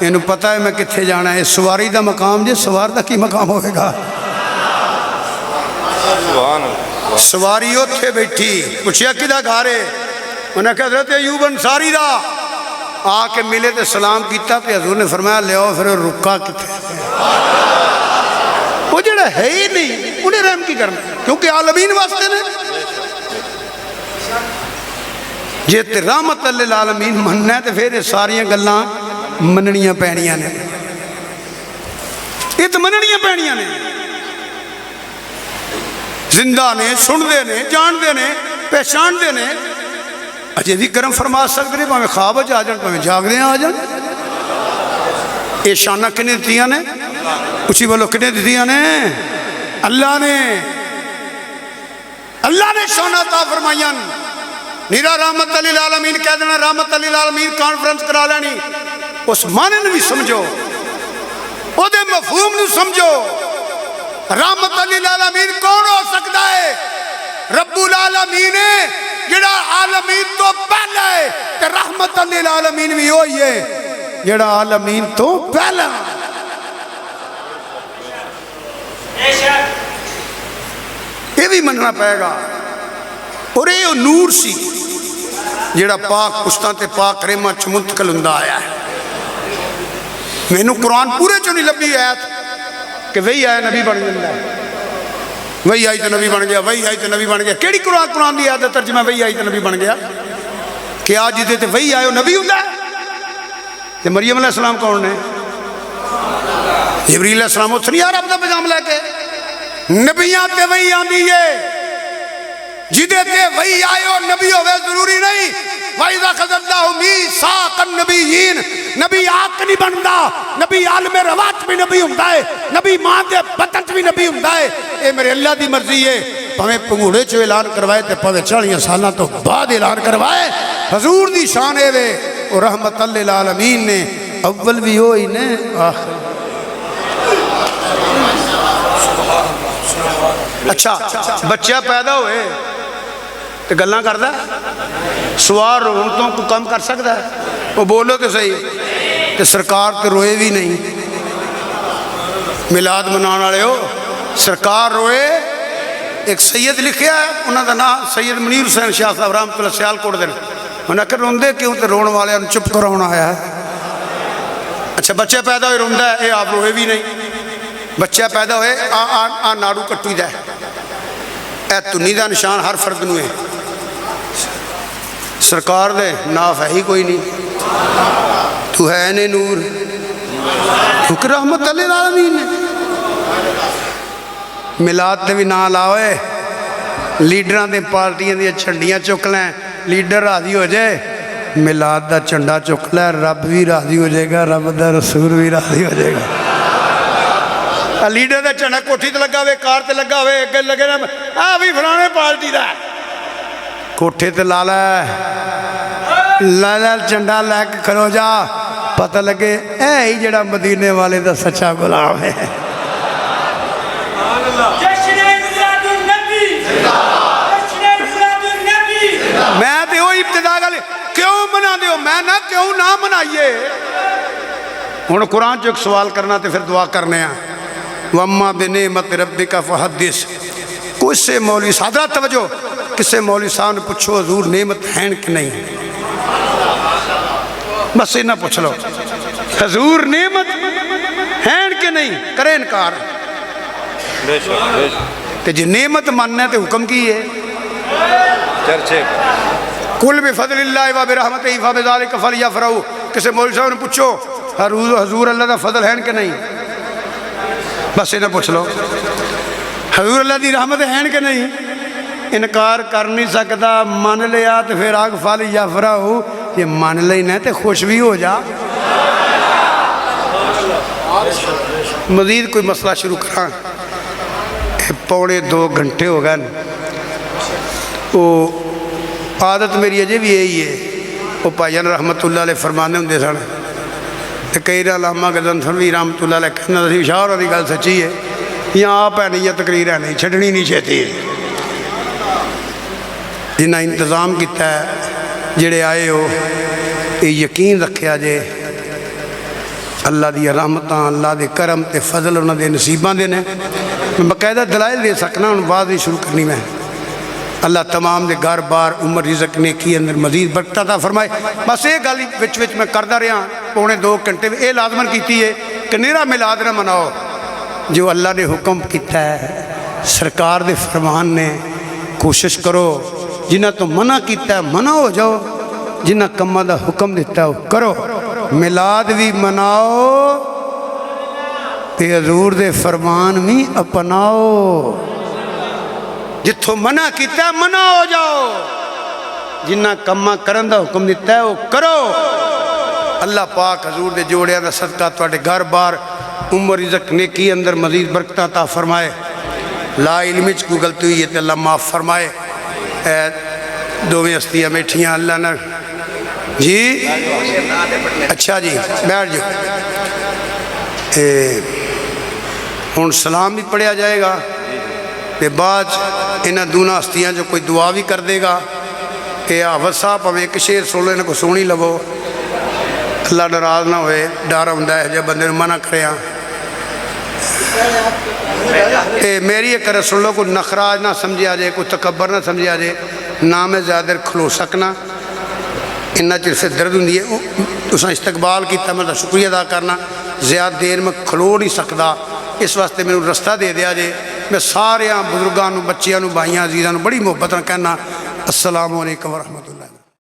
انہوں پتہ ہے میں کتھے جانا ہے، سواری دا مقام جے سوار دا کی مقام ہوئے گا؟ سواری اتھے بیٹھی، پوچھیا کدھا گھارے؟ انہوں نے کہا حضرت ایوب انصاری دا، آ کے ملے تے سلام کیتا، تے حضور نے فرمایا لے آؤ، پھر رکا کتھے؟ وہ جڑا ہے ہی نہیں انہیں رحم کی کرنا، کیونکہ عالمین واسطے نے، جے تے رحمت للعالمین مننا ہے تے پھر یہ ساریاں گلاں مننیاں پینیاں نے، یہ تو مننیاں پینیاں نے، زندہ نے، سن دے نے، جان دے نے، پہچان دے نے، اجے بھی کرم فرما سکتے ہیں، پاہمیں خواب آ جان، پاہمیں جاگ دے آ جان۔ یہ شانہ کنے دیتیاں نے؟ اچھی بولو کنے دیتیاں نے؟ اللہ نے شانہ عطا فرمائیاں، نیرا رحمت للعالمین کہہ دینا، رحمت للعالمین کانفرنس کرا لینی، اس معنی نے بھی سمجھو، وہ دے مفہوم نے سمجھو۔ رحمت للعالمین کون ہو سکتا ہے؟ رب العالمین ہے جڑا عالمین تو پہلا ہے، کہ رحمت للعالمین بھی ہوئی ہے جڑا عالمین تو پہلا۔ یہ بھی مننا پائے گا، اور یہ نور سی جڑا پاک پشتاں تے پاک رحمہ چ منتقل ہوندا آیا ہے۔ میں نو قرآن پورے چوں نہیں لبھی آیت کہ وہی آیا نبی بن جاتا ہے، وہی آئی تو نبی بن گیا، وہی آئی تو نبی بن گیا۔ کیڑی قرآن دی آیت ترجمہ وہی آئی تو نبی بن گیا؟ کیا جدے تے وہی آئے نبی ہوندا ہے؟ تے مریم علیہ السلام کون نے؟ جبریل علیہ السلام اتھ نہیں آ رب دا پیغام لے کے، نبیاں تے وہی آندی ہے، جدے تے وہی آئے ہو نبی ہوئے ضروری نہیں۔ وَإِذَا خَذَ اللَّهُ مِيثَاقَ النَّبِيِّينَ، نبی آق نہیں بندا، نبی عالم روات بھی نبی ہوندا ہے، نبی ماں دے بطن بھی نبی ہوندا ہے۔ اے میرے اللہ دی مرضی ہے، پاویں پنگوڑے چو اعلان کروائے تے پاویں 40 سالاں تو بعد اعلان کروائے، حضور دی شان ہے وے، اور رحمت للعالمین نے اول بھی ہوئی نے آخر۔ اچھا بچہ پیدا ہوئے تو گلاں کردا سوار رونتوں کو کم کر سکتا ہے؟ وہ بولو تو صحیح، کہ سرکار تو روئے بھی نہیں، میلاد منانے والے ہو، سرکار روئے۔ ایک سید لکھیا ہے، انہوں کا نام سید منیر حسین شاہ صاحب رحمۃ اللہ سیالکوٹ دے، انہوں نے کہا روندے کیوں؟ تے رون والے چپ کرانا آیا ہے۔ اچھا بچہ پیدا ہوئے روندا ہے، یہ آپ روئے بھی نہیں۔ بچہ پیدا ہوئے آ ناڑو کٹی دا ہے، اے تنی دا نشان ہر فرد نو ہے، سرکار دے ناف ہے ہی کوئی نہیں، تو ہے نے نور، کیونکہ رحمت للعالمین ہے۔ میلاد تے بھی نہ لاؤے، لیڈراں دے پارٹیاں دے چھنڈیاں چک لیں، لیڈر راضی ہو جائے، میلاد دا چنڈا چک لیں، رب بھی راضی ہو جائے گا، رب دا رسول بھی راضی ہو جائے گا۔ ਲੀਡਰ ਦਾ ਝੰਡਾ ਕੋਠੀ ਤੇ ਲੱਗਾ ਹੋਵੇ, ਕਾਰ ਤੇ ਲੱਗਾ ਹੋਵੇ, ਅੱਗੇ ਲੱਗੇ ਨਾ ਆ ਵੀ ਫਲਾਣੇ ਪਾਰਟੀ ਦਾ, ਕੋਠੇ ਤੇ ਲਾ ਲੈ ਝੰਡਾ ਲੈ ਕੇ ਖਲੋ ਜਾ, ਪਤਾ ਲੱਗੇ ਇਹ ਹੀ ਜਿਹੜਾ ਮਦੀਨੇ ਵਾਲੇ ਦਾ ਸੱਚਾ ਗੁਲਾਮ ہے۔ میں تو وہی ابتدا گل کیوں منا دیو، میں نہ کیوں نہ منائیے۔ ہوں قرآن چ ایک سوال کرنا تو پھر دعا کرنے ہیں، وَأَمَّا بِنِعْمَتِ رَبِّكَ فَحَدِّثْ۔ کسے مولوی حضرات توجہ، کسے مولوی صاحب نے پوچھو حضور نعمت ہیں کہ نہیں، بس یہ نہ پوچھ لو حضور نعمت ہیں کہ نہیں، کرے انکار تے جی نعمت ماننا ہے تے حکم کی ہے چرچے قُلْ بِفَضْلِ اللَّهِ وَبِرَحْمَتِهِ فَبِذَلِكَ فَلْيَفْرَحُوا۔ کسے مولوی صاحب نے پوچھو حضور اللہ دا فضل ہیں کہ نہیں، بس یہ نہ پوچھ لو حضور اللہ دی رحمت ہیں کہ نہیں، انکار کر نہیں سکتا، مان لیا تو پھر آگ فَلْيَفْرَحُوا، یہ مان لینا ہے تو خوش بھی ہو جا۔ مزید کوئی مسئلہ شروع کرا، پونے 2 گھنٹے ہو گئے، وہ عادت میری اجے بھی یہی ہے، وہ بھائیان رحمت اللہ علیہ فرمانے ہوں سن، کئی علامہ غزنفی رحمت اللہ علیہ کہنا سی شاہ اور گل سچی ہے، یہاں آپ ہے نہیں یا تقریر ہے نہیں، چھڑنی نہیں چاہتی ہے، جنہ انتظام کیتا ہے جڑے آئے ہو یہ یقین رکھیا جے اللہ دی رحمتاں، اللہ دے کرم تے فضل انہاں دے نصیباں دے نے، میں باقاعدہ دلائل دے سکنا، ان بعد ہی شروع کرنی میں۔ اللہ تمام دے گھر بار عمر رزق نیکی اندر مزید برکت عطا فرمائے۔ بس یہ گل وچ میں کردا رہا، پونے 2 گھنٹے یہ لازمن کیتی ہے کہ نیرا میلاد نہ مناؤ، جو اللہ نے حکم کیتا ہے سرکار دے فرمان نے، کوشش کرو جنہ تو منع کیتا ہے منع ہو جاؤ، جنہ کمہ دا حکم دیتا ہے کرو، میلاد بھی مناؤ تے حضور دے فرمان بھی اپناؤ، جتھوں منع کیتا ہے منع ہو جاؤ، جنہ کمہ کرن دا حکم دیتا ہے وہ کرو۔ اللہ پاک حضور دے جوڑیاں دا صدقہ تواڈے گھر بار عمر رزق نیکی اندر مزید برکت عطا فرمائے، لا علم وچ کوئی غلطی ہوئی ہے تے اللہ معاف فرمائے۔ دوویں ہستیاں بیٹھیاں اللہ نے جی اچھا جی بیٹھ جاؤ، ہوں سلام بھی پڑھیا جائے گا تے بعد انہاں دونوں ہستیاں جو کوئی دعا بھی کر دے گا کہ حافظ صاحب ہمیں ایک شعر سن لو، انہاں کو سونی لگو، اللہ ناراض نہ ہوئے، ڈر ہوندا ہے جب بندے منع کرے ہاں میری ایک رسول کو نخراج نہ سمجھا جائے، کوئی تکبر نہ سمجھا جائے، نہ میں زیادہ دیر کھلو سکنا، انہا چر سے درد ہوں دیئے اساں استقبال کیتا، میں شکریہ ادا کرنا، زیادہ دیر میں کھلو نہیں سکتا، اس واسطے میں رستہ دے دیا جائے۔ میں سارے بزرگاں بچیاں بھائیاں عزیزاں بڑی محبت نہ کہنا السلام علیکم ورحمۃ اللہ۔